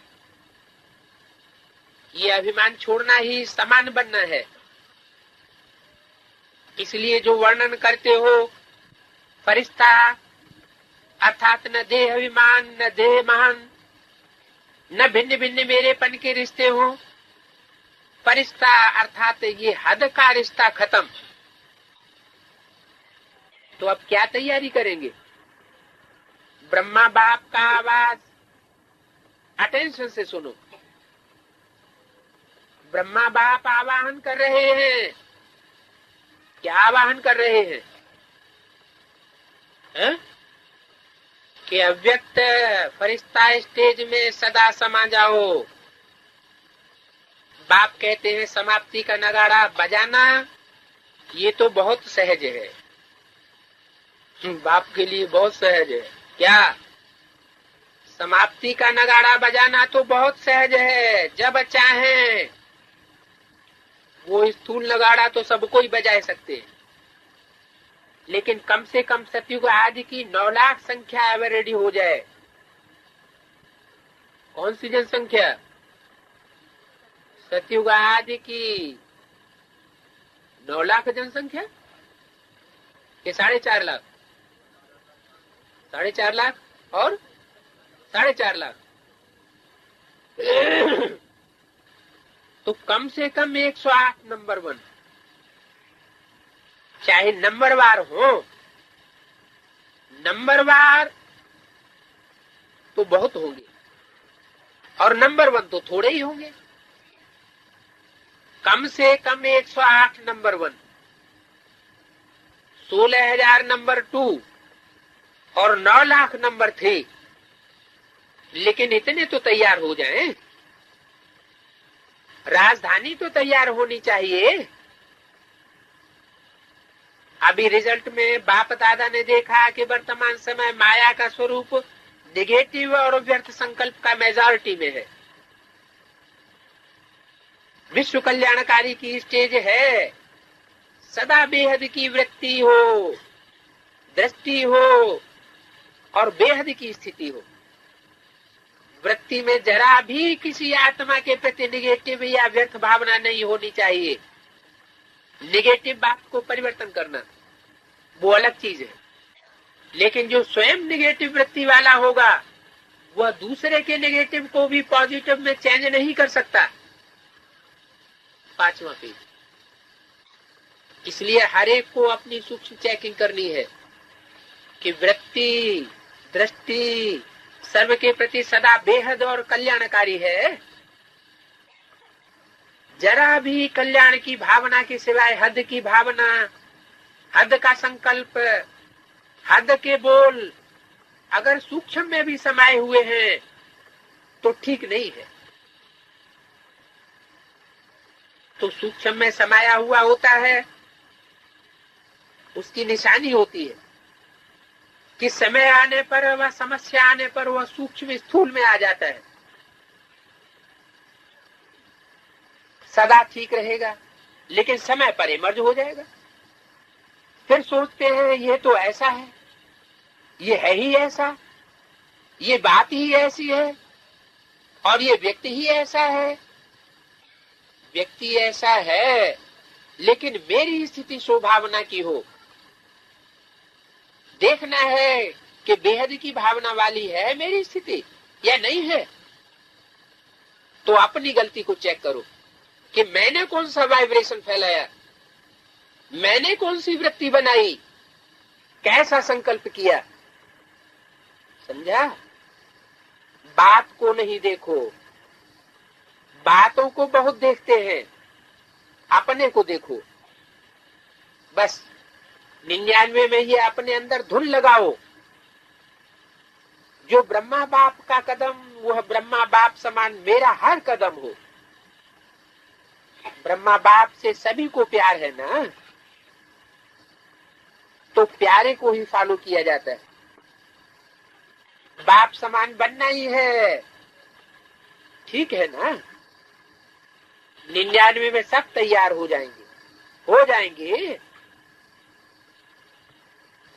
ये अभिमान छोड़ना ही समान बनना है। इसलिए जो वर्णन करते हो फरिश्ता अर्थात न देह अभिमान, न देह महान, न भिन्न भिन्न मेरेपन के रिश्ते हो। फरिश्ता अर्थात ये हद का रिश्ता खत्म। तो अब क्या तैयारी करेंगे? ब्रह्मा बाप का आवाज अटेंशन से सुनो। ब्रह्मा बाप आवाहन कर रहे हैं। क्या आवाहन कर रहे हैं? कि अव्यक्त फरिश्ता स्टेज में सदा समा जाओ। बाप कहते हैं समाप्ति का नगाड़ा बजाना ये तो बहुत सहज है। बाप के लिए बहुत सहज है। क्या समाप्ति का नगाड़ा बजाना तो बहुत सहज है। जब चाहे वो स्थूल नगाड़ा तो सबको ही बजा सकते हैं, लेकिन कम से कम सतयुग आदि की 9 लाख संख्या अब रेडी हो जाए। कौन सी जनसंख्या? सतयुग आदि की 9 लाख जनसंख्या के 4.5 लाख, 4.5 लाख और 4.5 लाख तो कम से कम 108 नंबर 1, चाहे नंबरवार हो। नंबरवार तो बहुत होंगे और नंबर 1 तो थोड़े ही होंगे। कम से कम 108 नंबर 1, 16,000 नंबर 2 और 9 लाख नंबर 3। लेकिन इतने तो तैयार हो जाएं। राजधानी तो तैयार होनी चाहिए। अभी रिजल्ट में बाप दादा ने देखा कि वर्तमान समय माया का स्वरूप निगेटिव और व्यर्थ संकल्प का मेजॉरिटी में है। विश्व कल्याणकारी की स्टेज है। सदा बेहद की वृत्ति हो, दृष्टि हो और बेहद की स्थिति हो। वृत्ति में जरा भी किसी आत्मा के प्रति निगेटिव या व्यर्थ भावना नहीं होनी चाहिए। निगेटिव बात को परिवर्तन करना वो अलग चीज है, लेकिन जो स्वयं निगेटिव वृत्ति वाला होगा वह दूसरे के निगेटिव को भी पॉजिटिव में चेंज नहीं कर सकता। 5वां पेज। इसलिए हर एक को अपनी सूक्ष्म चेकिंग करनी है कि वृत्ति दृष्टि सर्व के प्रति सदा बेहद और कल्याणकारी है। जरा भी कल्याण की भावना के सिवाय हद की भावना, हद का संकल्प, हद के बोल अगर सूक्ष्म में भी समाये हुए हैं तो ठीक नहीं है। तो सूक्ष्म में समाया हुआ होता है, उसकी निशानी होती है कि समय आने पर वह समस्या आने पर वह सूक्ष्म स्थूल में आ जाता है, सदा ठीक रहेगा, लेकिन समय पर इमर्ज हो जाएगा। फिर सोचते हैं ये तो ऐसा है, ये है ही ऐसा, ये बात ही ऐसी है और ये व्यक्ति ही ऐसा है। व्यक्ति ऐसा है लेकिन मेरी स्थिति स्वभावना की हो। देखना है कि बेहद की भावना वाली है मेरी स्थिति या नहीं है। तो अपनी गलती को चेक करो कि मैंने कौन सा वाइब्रेशन फैलाया, मैंने कौन सी वृत्ति बनाई, कैसा संकल्प किया। समझा? बात को नहीं देखो, बातों को बहुत देखते हैं, अपने को देखो। बस 99 में ये अपने अंदर धुन लगाओ। जो ब्रह्मा बाप का कदम वह ब्रह्मा बाप समान मेरा हर कदम हो। ब्रह्मा बाप से सभी को प्यार है ना, तो प्यारे को ही फॉलो किया जाता है। बाप समान बनना ही है, ठीक है ना। 99 में सब तैयार हो जाएंगे, हो जाएंगे।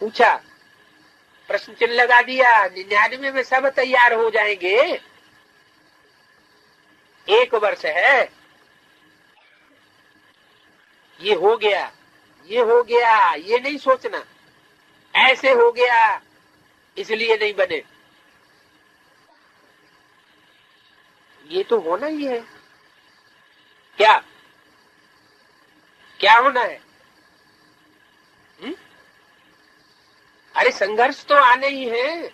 पूछा, प्रश्न चिन्ह लगा दिया, 99 में सब तैयार हो जाएंगे। 1 वर्ष है, ये हो गया, ये हो गया, ये नहीं सोचना ऐसे हो गया इसलिए नहीं बने। ये तो होना ही है। क्या क्या होना है? अरे संघर्ष तो आने ही है,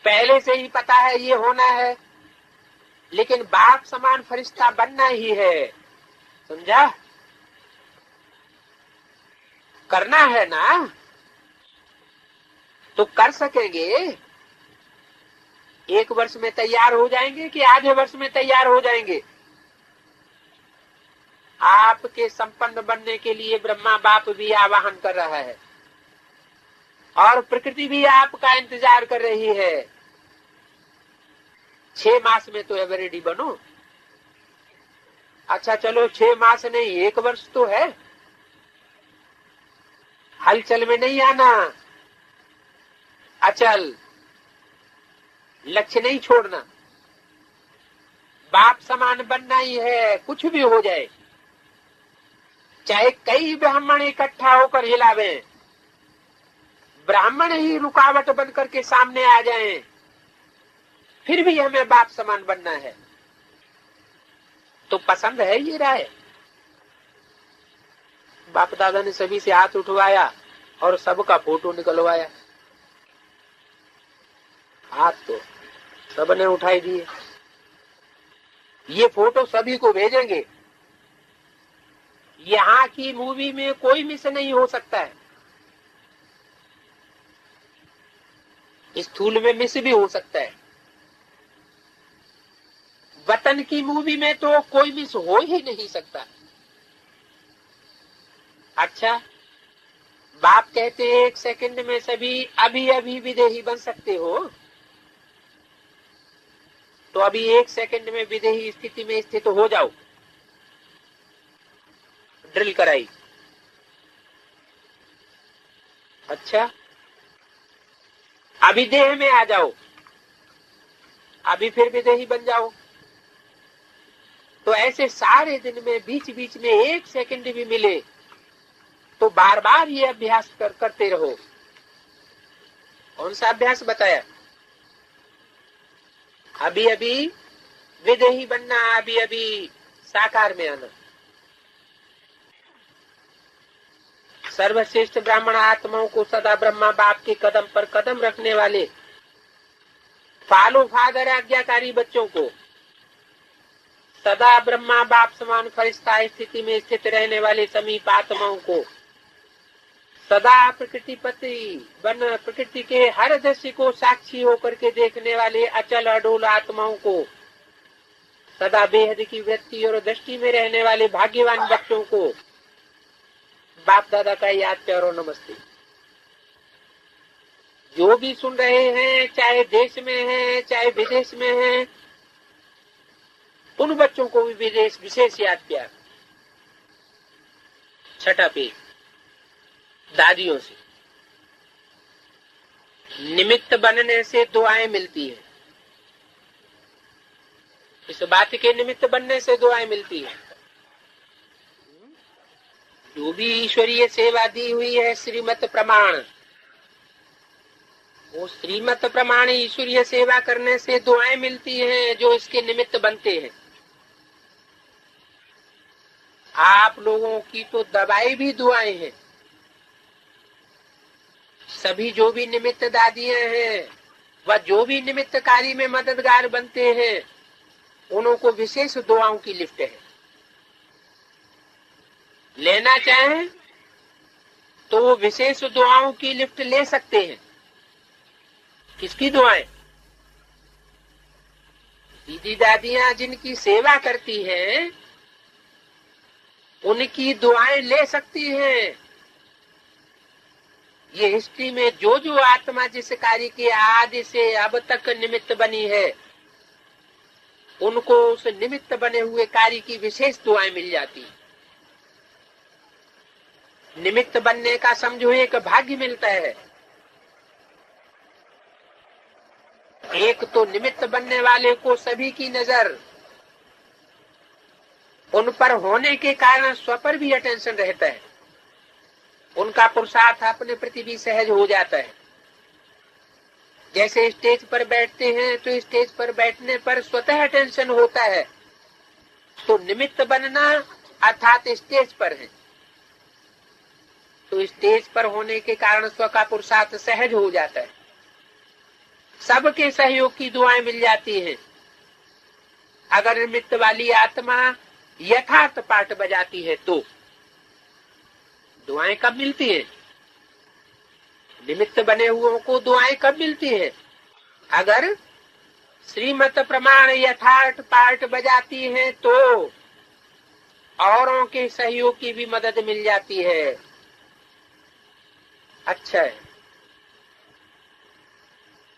पहले से ही पता है ये होना है, लेकिन बाप समान फरिश्ता बनना ही है। समझा? करना है ना, तो कर सकेंगे। 1 वर्ष में तैयार हो जाएंगे कि आधे वर्ष में तैयार हो जाएंगे? आपके संपन्न बनने के लिए ब्रह्मा बाप भी आवाहन कर रहा है और प्रकृति भी आपका इंतजार कर रही है। 6 मास में तो एवरेडी बनो। अच्छा चलो 6 मास नहीं, 1 वर्ष तो है। हलचल में नहीं आना, अचल, लक्ष्य नहीं छोड़ना। बाप समान बनना ही है, कुछ भी हो जाए। चाहे कई ब्राह्मण इकट्ठा होकर हिलावें, ब्राह्मण ही रुकावट बन करके सामने आ जाएं, फिर भी हमें बाप समान बनना है। तो पसंद है ये राय? बाप दादा ने सभी से हाथ उठवाया और सबका फोटो निकलवाया। हाथ तो सबने उठाई दिए। ये फोटो सभी को भेजेंगे। यहाँ की मूवी में कोई मिस नहीं हो सकता है। स्थूल में मिस भी हो सकता है। वतन की मूवी में तो कोई मिस हो ही नहीं सकता। अच्छा, बाप कहते हैं 1 सेकंड में सभी अभी अभी विदेही बन सकते हो, तो अभी 1 सेकंड में विदेही स्थिति में स्थित हो जाओ। ड्रिल कराई। अच्छा, अभी देह में आ जाओ, अभी फिर विदेही बन जाओ। तो ऐसे सारे दिन में बीच बीच में 1 सेकंड भी मिले तो बार बार ये अभ्यास करते रहो। कौन सा अभ्यास बताया? अभी अभी विदेही बनना, अभी अभी साकार में आना। सर्वश्रेष्ठ ब्राह्मण आत्माओं को सदा ब्रह्मा बाप के कदम पर कदम रखने वाले फॉलो फादर आज्ञाकारी बच्चों को, सदा ब्रह्मा बाप समान फरिश्ता स्थिति में स्थित रहने वाले समीप आत्माओं को, सदा प्रकृतिपति बन प्रकृति के हर दृश्य को साक्षी होकर के देखने वाले अचल अडोल आत्माओं को, सदा बेहद की वृत्ति और दृष्टि में रहने वाले भाग्यवान बच्चों को बाप दादा का याद प्यारो नमस्ते। जो भी सुन रहे हैं, चाहे देश में हैं चाहे विदेश में हैं, उन बच्चों को भी विदेश विशेष याद प्यार। छठा पेज, दादियों से निमित्त बनने से दुआएं मिलती है। इस बात के निमित्त बनने से दुआएं मिलती है। जो भी ईश्वरीय सेवा दी हुई है श्रीमत प्रमाण, वो श्रीमत प्रमाण ईश्वरीय सेवा करने से दुआएं मिलती हैं जो इसके निमित्त बनते हैं। आप लोगों की तो दवाई भी दुआएं हैं। सभी जो भी निमित्त दादियां हैं व जो भी निमित्त कार्य में मददगार बनते हैं, उन्हों को विशेष दुआओं की लिफ्ट है। लेना चाहें तो वो विशेष दुआओं की लिफ्ट ले सकते हैं। किसकी दुआएं? दीदी दादियां जिनकी सेवा करती हैं, उनकी दुआएं ले सकती हैं। ये हिस्ट्री में जो जो आत्मा जिस कार्य के आदि से अब तक निमित्त बनी है, उनको उस निमित्त बने हुए कार्य की विशेष दुआएं मिल जाती हैं। निमित्त बनने का समझो एक भाग्य मिलता है। एक तो निमित्त बनने वाले को सभी की नजर उन पर होने के कारण स्व पर भी अटेंशन रहता है। उनका पुरुषार्थ अपने प्रति भी सहज हो जाता है। जैसे स्टेज पर बैठते हैं तो स्टेज पर बैठने पर स्वतः अटेंशन होता है, तो निमित्त बनना अर्थात स्टेज पर है, तो स्टेज पर होने के कारण स्व का पुरुषार्थ सहज हो जाता है। सबके सहयोग की दुआएं मिल जाती हैं। अगर निमित्त वाली आत्मा यथार्थ पाठ बजाती है तो दुआएं कब मिलती हैं? निमित्त बने हुओं को दुआएं कब मिलती हैं? अगर श्रीमत प्रमाण यथार्थ पाठ बजाती है तो औरों के सहयोग की भी मदद मिल जाती है। अच्छा है,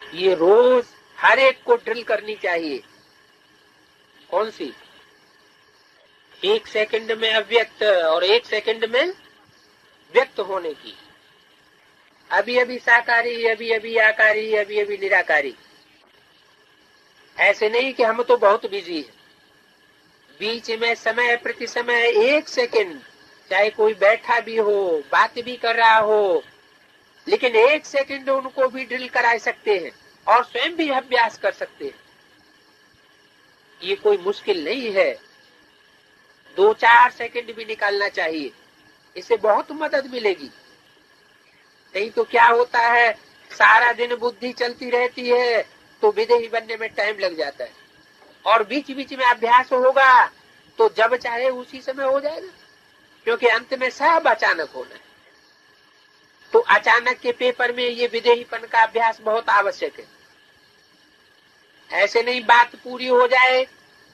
ये रोज हर एक को ड्रिल करनी चाहिए। कौन सी? 1 सेकंड में अव्यक्त और 1 सेकंड में व्यक्त होने की। अभी अभी साकारी, अभी अभी आकारी, अभी अभी निराकारी। ऐसे नहीं कि हम तो बहुत बिजी हैं। बीच में समय प्रति समय 1 सेकंड, चाहे कोई बैठा भी हो, बात भी कर रहा हो, लेकिन 1 सेकंड उनको भी ड्रिल करा सकते हैं और स्वयं भी अभ्यास कर सकते हैं। ये कोई मुश्किल नहीं है। 2-4 सेकंड भी निकालना चाहिए, इससे बहुत मदद मिलेगी। नहीं तो क्या होता है, सारा दिन बुद्धि चलती रहती है तो विदेही बनने में टाइम लग जाता है, और बीच बीच में अभ्यास होगा तो जब चाहे उसी समय हो जाएगा, क्योंकि अंत में सब अचानक होना है। तो अचानक के पेपर में ये विदेहीपन का अभ्यास बहुत आवश्यक है। ऐसे नहीं बात पूरी हो जाए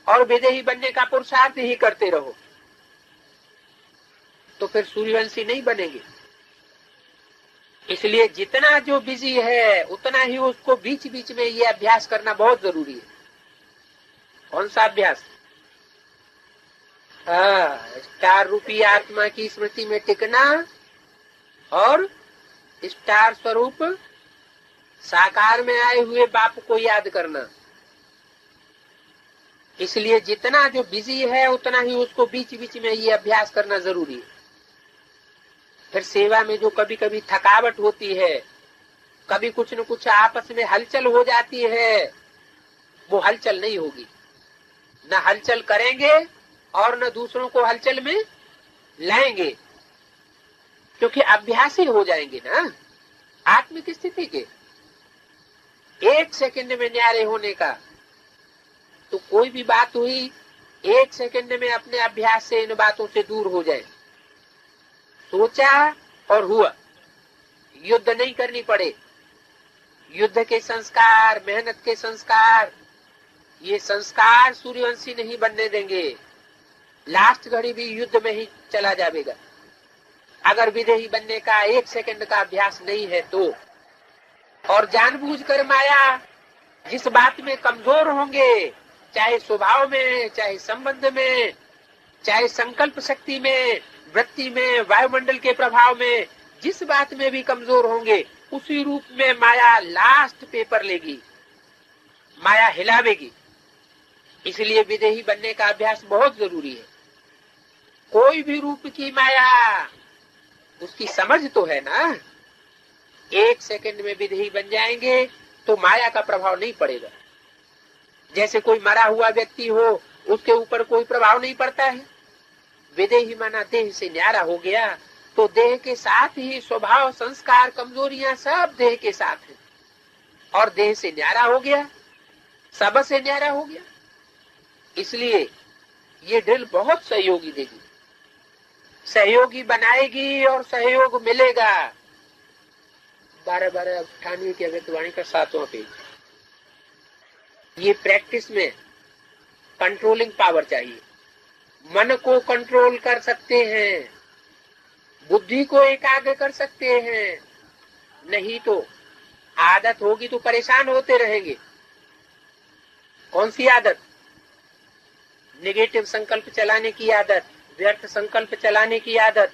और विदेही बनने का पुरुषार्थ ही करते रहो, तो फिर सूर्यवंशी नहीं बनेंगे। इसलिए जितना जो बिजी है उतना ही उसको बीच बीच में ये अभ्यास करना बहुत जरूरी है। कौन सा अभ्यास? स्टार रूपी आत्मा की स्मृति में टिकना और स्टार स्वरूप साकार में आए हुए बाप को याद करना। इसलिए जितना जो बिजी है उतना ही उसको बीच बीच में ये अभ्यास करना जरूरी है। फिर सेवा में जो कभी कभी थकावट होती है, कभी कुछ न कुछ आपस में हलचल हो जाती है, वो हलचल नहीं होगी। न हलचल करेंगे और न दूसरों को हलचल में लाएंगे। क्योंकि अभ्यासी हो जाएंगे ना आत्मिक स्थिति के, 1 सेकंड में न्यारे होने का। तो कोई भी बात हुई 1 सेकंड में अपने अभ्यास से इन बातों से दूर हो जाए। सोचा और हुआ, युद्ध नहीं करनी पड़े। युद्ध के संस्कार, मेहनत के संस्कार, ये संस्कार सूर्यवंशी नहीं बनने देंगे। लास्ट घड़ी भी युद्ध में ही चला जाएगा अगर विदेही बनने का 1 सेकंड का अभ्यास नहीं है तो। और जानबूझकर माया जिस बात में कमजोर होंगे, चाहे स्वभाव में, चाहे संबंध में, चाहे संकल्प शक्ति में, वृत्ति में, वायुमंडल के प्रभाव में, जिस बात में भी कमजोर होंगे उसी रूप में माया लास्ट पेपर लेगी, माया हिलावेगी। इसलिए विदेही बनने का अभ्यास बहुत जरूरी है। कोई भी रूप की माया, उसकी समझ तो है ना। 1 सेकंड में विदेही बन जाएंगे तो माया का प्रभाव नहीं पड़ेगा। जैसे कोई मरा हुआ व्यक्ति हो, उसके ऊपर कोई प्रभाव नहीं पड़ता है। विदेही माना देह से न्यारा हो गया तो देह के साथ ही स्वभाव, संस्कार, कमजोरियां सब देह के साथ है। और देह से न्यारा हो गया, सब से न्यारा हो गया। इसलिए ये ड्रिल बहुत सहयोगी देगी, सहयोगी बनाएगी और सहयोग मिलेगा। 12 अठानवे की अव्यक्तवाणी का 7वां पेज। ये प्रैक्टिस में कंट्रोलिंग पावर चाहिए। मन को कंट्रोल कर सकते हैं, बुद्धि को एकाग्र कर सकते हैं, नहीं तो आदत होगी तो परेशान होते रहेंगे। कौन सी आदत? नेगेटिव संकल्प चलाने की आदत, व्यर्थ संकल्प चलाने की आदत,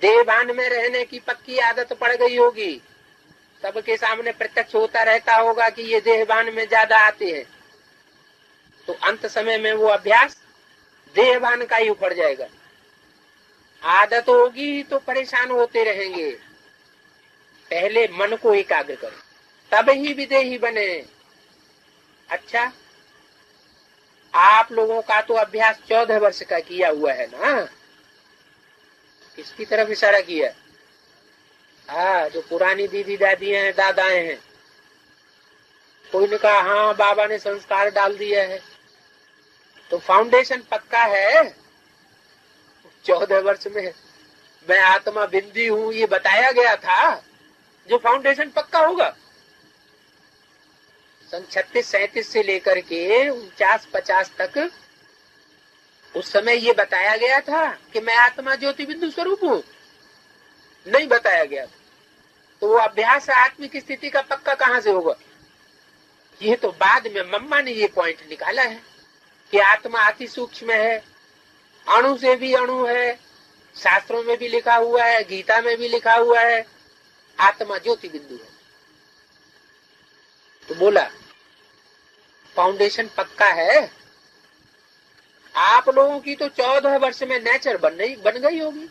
देहभान में रहने की पक्की आदत पड़ गई होगी। सबके सामने प्रत्यक्ष होता रहता होगा कि ये देहभान में ज्यादा आते हैं, तो अंत समय में वो अभ्यास देहभान का ही उखड़ जाएगा। आदत होगी तो परेशान होते रहेंगे। पहले मन को एकाग्र करें, तब ही विदेही बने। अच्छा, आप लोगों का तो अभ्यास 14 वर्ष का किया हुआ है ना, किसकी तरफ इशारा किया? हाँ, जो पुरानी दीदी दादी हैं, दादाएं हैं। कोई ने कहा हाँ बाबा ने संस्कार डाल दिया है, तो फाउंडेशन पक्का है। 14 वर्ष में मैं आत्मा बिंदी हूँ ये बताया गया था, जो फाउंडेशन पक्का होगा। सन 36-37 से लेकर के 49-50 तक उस समय ये बताया गया था कि मैं आत्मा ज्योति बिंदु स्वरूप हूँ? नहीं बताया गया। तो वो अभ्यास आत्मिक स्थिति का पक्का कहाँ से होगा? ये तो बाद में मम्मा ने ये पॉइंट निकाला है कि आत्मा अति सूक्ष्म है, अणु से भी अणु है। शास्त्रों में भी लिखा हुआ है, गीता में भी लिखा हुआ है, आत्मा ज्योति बिंदु है। तो बोला फाउंडेशन पक्का है। आप लोगों की तो 14 वर्ष में नेचर बन गई होगी।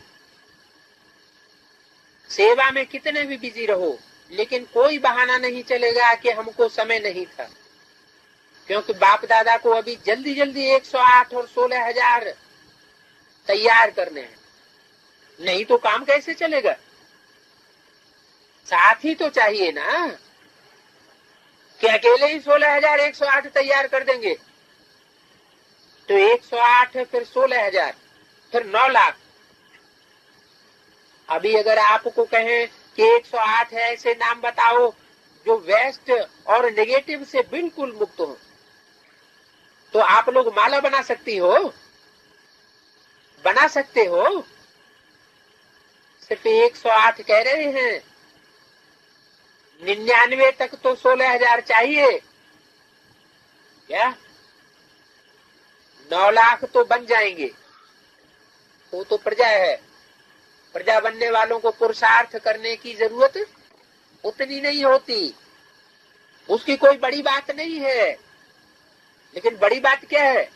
सेवा में कितने भी बिजी रहो, लेकिन कोई बहाना नहीं चलेगा कि हमको समय नहीं था, क्योंकि बाप दादा को अभी जल्दी जल्दी 108 और 16,000 तैयार करने हैं। नहीं तो काम कैसे चलेगा? साथी तो चाहिए ना, कि अकेले ही 16,108 तैयार कर देंगे। तो 108 फिर 16,000 फिर 9 लाख। अभी अगर आपको कहें कि 108 है, ऐसे नाम बताओ जो वेस्ट और नेगेटिव से बिल्कुल मुक्त हो, तो आप लोग माला बना सकती हो, बना सकते हो। सिर्फ 108 कह रहे हैं, 99 तक तो 16,000 चाहिए क्या? 9 लाख तो बन जाएंगे। वो तो प्रजा है, प्रजा बनने वालों को पुरुषार्थ करने की जरूरत उतनी नहीं होती। उसकी कोई बड़ी बात नहीं है। लेकिन बड़ी बात क्या है?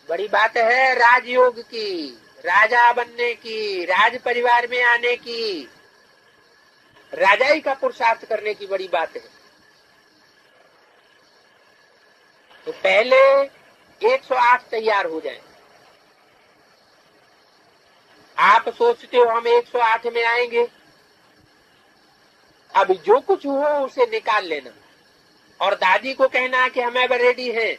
बड़ी बात है राजयोग की, राजा बनने की, राज परिवार में आने की, राजाई का पुरुषार्थ करने की बड़ी बात है। तो पहले 108 तैयार हो जाए। आप सोचते हो हम 108 में आएंगे। अभी जो कुछ हो उसे निकाल लेना और दादी को कहना कि हम अब रेडी हैं।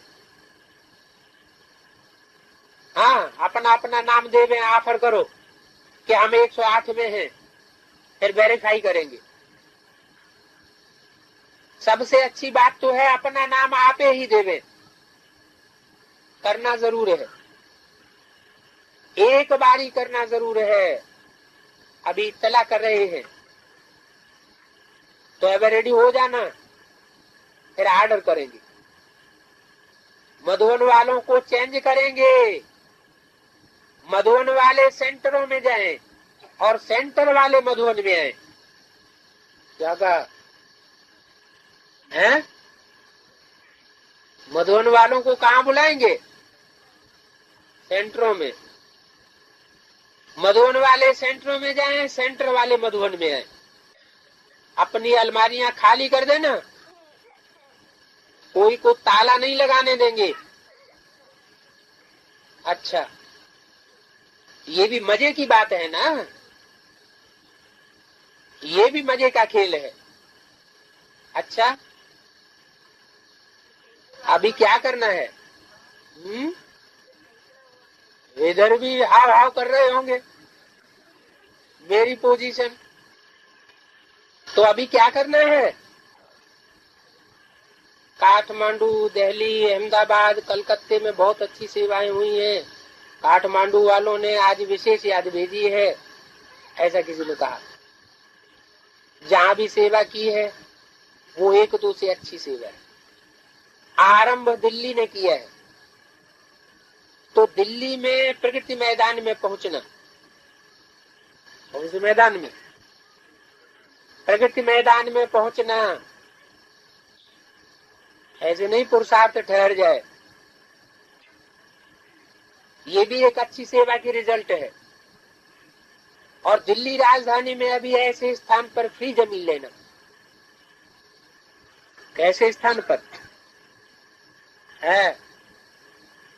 हाँ, अपना अपना नाम देवे, ऑफर करो कि हम 108 में हैं, फिर वेरीफाई करेंगे। सबसे अच्छी बात तो है अपना नाम आपे ही देवे, करना जरूर है, एक बारी करना जरूर है। अभी इत्तला कर रहे हैं तो अब रेडी हो जाना, फिर ऑर्डर करेंगे। मधुबन वालों को चेंज करेंगे, मधुबन वाले सेंटरों में जाएं और सेंटर वाले मधुबन में आए। क्या कहा है? मधुबन वालों को कहां बुलाएंगे? सेंटरों में। मधुबन वाले सेंटरों में जाएं, सेंटर वाले मधुबन में आए। अपनी अलमारियां खाली कर देना, कोई को ताला नहीं लगाने देंगे। अच्छा, ये भी मजे की बात है ना, ये भी मजे का खेल है। अच्छा, अभी क्या करना है? इधर भी हाव हाव कर रहे होंगे मेरी पोजीशन। तो अभी क्या करना है? काठमांडू, दिल्ली, अहमदाबाद, कलकत्ते में बहुत अच्छी सेवाएं हुई हैं। काठमांडू वालों ने आज विशेष याद भेजी है, ऐसा किसी ने कहा। जहां भी सेवा की है वो एक दो से अच्छी सेवा है। आरंभ दिल्ली ने किया है, तो दिल्ली में प्रगति मैदान में पहुंचना। उस मैदान में, प्रगति मैदान में पहुंचना, ऐसे नहीं पुरुषार्थ ठहर जाए। ये भी एक अच्छी सेवा की रिजल्ट है। और दिल्ली राजधानी में अभी ऐसे स्थान पर फ्री जमीन लेना। कैसे स्थान पर है?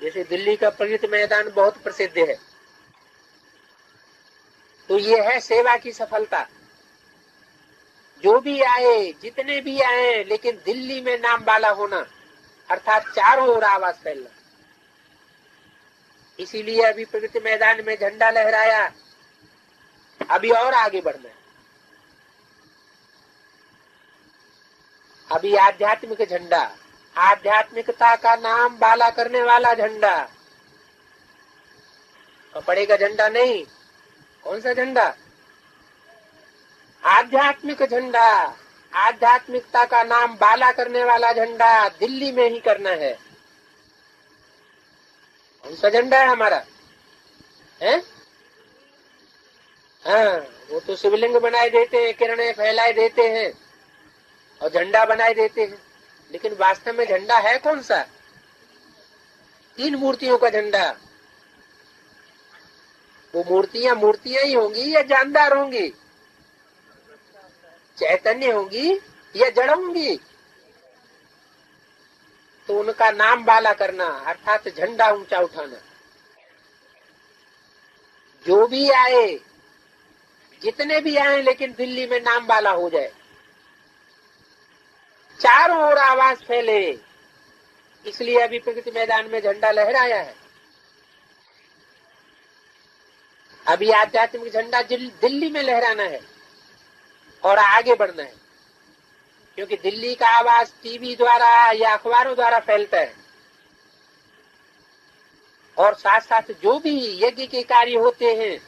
जैसे दिल्ली का प्रगति मैदान बहुत प्रसिद्ध है, तो ये है सेवा की सफलता। जो भी आए, जितने भी आए, लेकिन दिल्ली में नाम वाला होना, अर्थात चारों ओर आवाज फैलना। इसीलिए अभी प्रगति मैदान में झंडा लहराया, अभी और आगे बढ़ना है। अभी आध्यात्मिक झंडा, आध्यात्मिकता का नाम बाला करने वाला झंडा, कपड़े का झंडा नहीं। कौन सा झंडा? आध्यात्मिक झंडा, आध्यात्मिकता का नाम बाला करने वाला झंडा दिल्ली में ही करना है। कौन सा झंडा है हमारा? है? हाँ, वो तो शिवलिंग बनाए देते हैं, किरणें फैलाए देते हैं और झंडा बनाए देते हैं, लेकिन वास्तव में झंडा है कौन सा? 3 मूर्तियों का झंडा। वो मूर्तियां मूर्तियां ही होंगी या जानदार होंगी? चैतन्य होंगी या जड़ होंगी? तो उनका नाम बाला करना, अर्थात झंडा ऊंचा उठाना। जो भी आए, जितने भी आए, लेकिन दिल्ली में नाम बाला हो जाए, चारों ओर आवाज फैले। इसलिए अभी प्रगति मैदान में झंडा लहराया है। अभी आध्यात्मिक झंडा दिल्ली में लहराना है और आगे बढ़ना है, क्योंकि दिल्ली का आवाज टीवी द्वारा या अखबारों द्वारा फैलता है। और साथ साथ जो भी यज्ञ के कार्य होते हैं,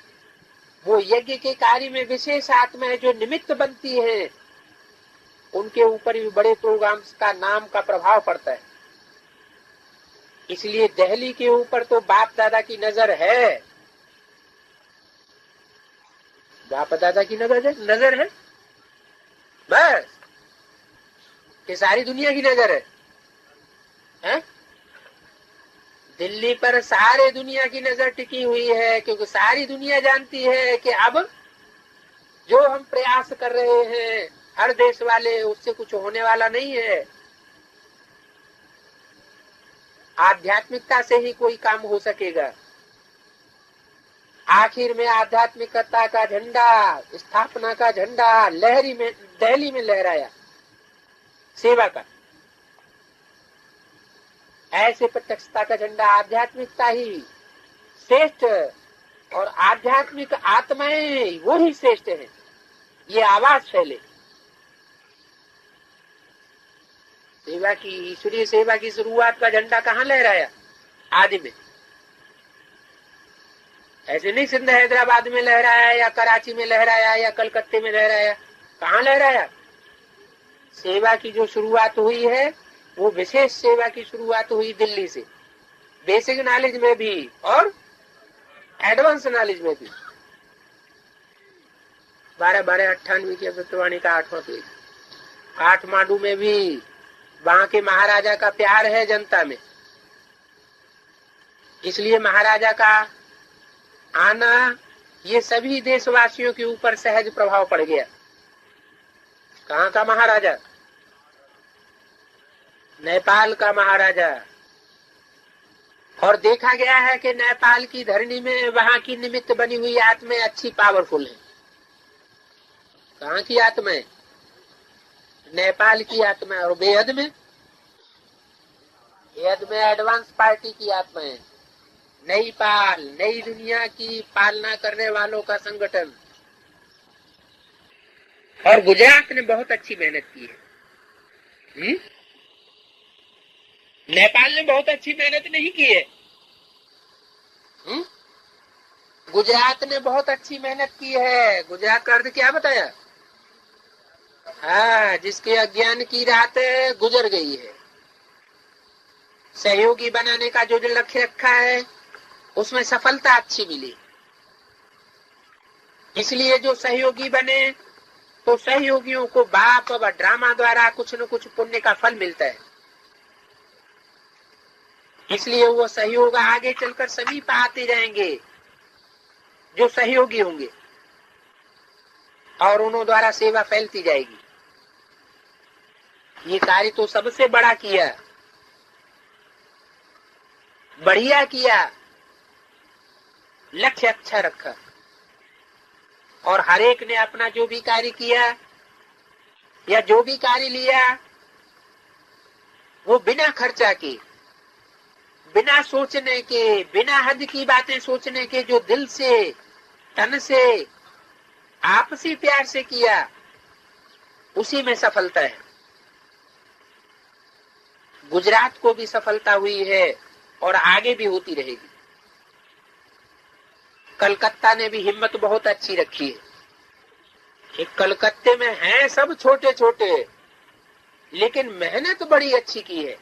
वो यज्ञ के कार्य में विशेष आत्माएं जो निमित्त बनती हैं, उनके ऊपर भी बड़े प्रोग्राम्स का नाम का प्रभाव पड़ता है। इसलिए दिल्ली के ऊपर तो बाप दादा की नजर है, बाप दादा की नजर है बस। ये सारी दुनिया की नजर है? दिल्ली पर सारे दुनिया की नजर टिकी हुई है, क्योंकि सारी दुनिया जानती है कि अब जो हम प्रयास कर रहे हैं हर देश वाले, उससे कुछ होने वाला नहीं है। आध्यात्मिकता से ही कोई काम हो सकेगा। आखिर में आध्यात्मिकता का झंडा, स्थापना का झंडा लहरी में दिल्ली में लहराया सेवा का। ऐसे प्रत्यक्षता का झंडा, आध्यात्मिकता ही श्रेष्ठ और आध्यात्मिक आत्माएं वो ही श्रेष्ठ है, ये आवाज फैले। सेवा की, ईश्वरीय सेवा की शुरुआत का झंडा कहाँ लहराया? आदि में। ऐसे नहीं सिंध हैदराबाद में लहराया या कराची में लहराया या कलकत्ते में लहराया, कहाँ लहराया? सेवा की जो शुरुआत हुई है वो विशेष सेवा की शुरुआत हुई दिल्ली से, बेसिक नॉलेज में भी और एडवांस नॉलेज में भी। 12/12/98 की अमृतवाणी का 8वां पेज। काठमांडू में भी वहां के महाराजा का प्यार है जनता में, इसलिए महाराजा का आना ये सभी देशवासियों के ऊपर सहज प्रभाव पड़ गया। कहाँ का महाराजा? नेपाल का महाराजा। और देखा गया है कि नेपाल की धरनी में वहां की निमित्त बनी हुई आत्माएं अच्छी पावरफुल है। कहाँ की आत्माएं? नेपाल की आत्माएं। और बेहद में एडवांस पार्टी की आत्माएं, नई पाल, नई दुनिया की पालना करने वालों का संगठन। और गुजरात ने बहुत अच्छी मेहनत की है। नेपाल ने बहुत अच्छी मेहनत नहीं की है। गुजरात ने बहुत अच्छी मेहनत की है। गुजरात का अर्थ क्या बताया? हाँ, जिसके अज्ञान की रात गुजर गई है। सहयोगी बनाने का जो लक्ष्य रखा है उसमें सफलता अच्छी मिली, इसलिए जो सहयोगी बने तो सहयोगियों को बाप व ड्रामा द्वारा कुछ न कुछ पुण्य का फल मिलता है। इसलिए वो सहयोग आगे चलकर समीप आते जाएंगे जो सहयोगी होंगे और उन्हों द्वारा सेवा फैलती जाएगी। ये कार्य तो सबसे बड़ा किया, बढ़िया किया, लक्ष्य अच्छा रखा। और हर एक ने अपना जो भी कार्य किया या जो भी कार्य लिया वो बिना खर्चा के, बिना सोचने के, बिना हद की बातें सोचने के, जो दिल से, तन से, आपसी प्यार से किया उसी में सफलता है। गुजरात को भी सफलता हुई है और आगे भी होती रहेगी। कलकत्ता ने भी हिम्मत बहुत अच्छी रखी है। एक कलकत्ते में हैं सब छोटे छोटे, लेकिन मेहनत बड़ी अच्छी की है,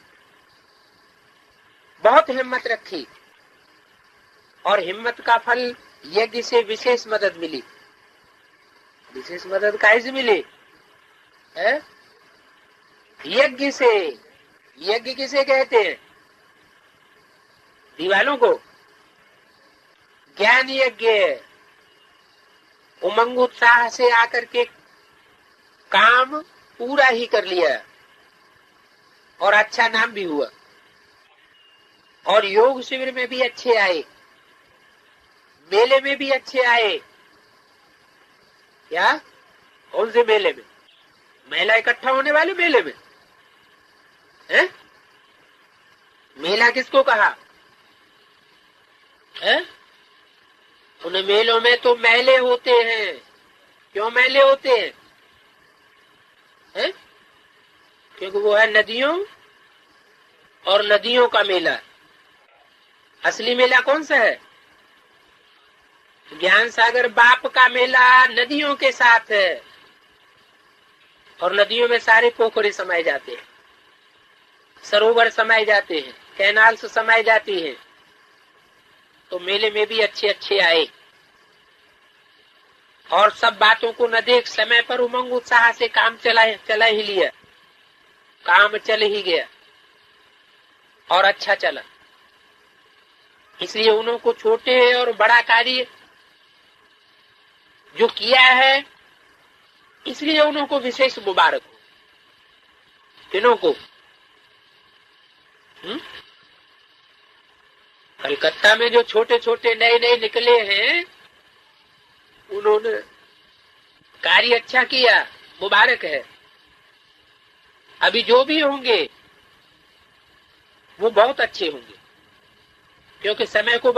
बहुत हिम्मत रखी। और हिम्मत का फल यज्ञ से विशेष मदद मिली। विशेष मदद कैसे मिली है? यज्ञ से। यज्ञ किसे कहते हैं? दीवालों को। ज्ञान यज्ञ, उमंग उत्साह से आकर के काम पूरा ही कर लिया और अच्छा नाम भी हुआ। और योग शिविर में भी अच्छे आए, मेले में भी अच्छे आए। क्या? कौन से मेले में? महिला इकट्ठा होने वाले मेले में है? मेला किसको कहा है? उन मेलों में तो मेले होते हैं। क्यों मेले होते हैं? क्योंकि वो है नदियों और नदियों का मेला। असली मेला कौन सा है? ज्ञान सागर बाप का मेला नदियों के साथ है। और नदियों में सारे पोखरे समाये जाते हैं, सरोवर समाये जाते हैं, कैनाल्स समाये जाती हैं। तो मेले में भी अच्छे अच्छे आए और सब बातों को न देख समय पर उमंग उत्साह से काम चला ही लिया। काम चल ही गया और अच्छा चला। इसलिए उन्हों को छोटे और बड़ा कार्य जो किया है, इसलिए उन्हों को विशेष मुबारक हो। किन्हों को? कलकत्ता में जो छोटे छोटे नए नए निकले हैं, उन्होंने कार्य अच्छा किया, मुबारक है। अभी जो भी होंगे वो बहुत अच्छे होंगे, क्योंकि समय को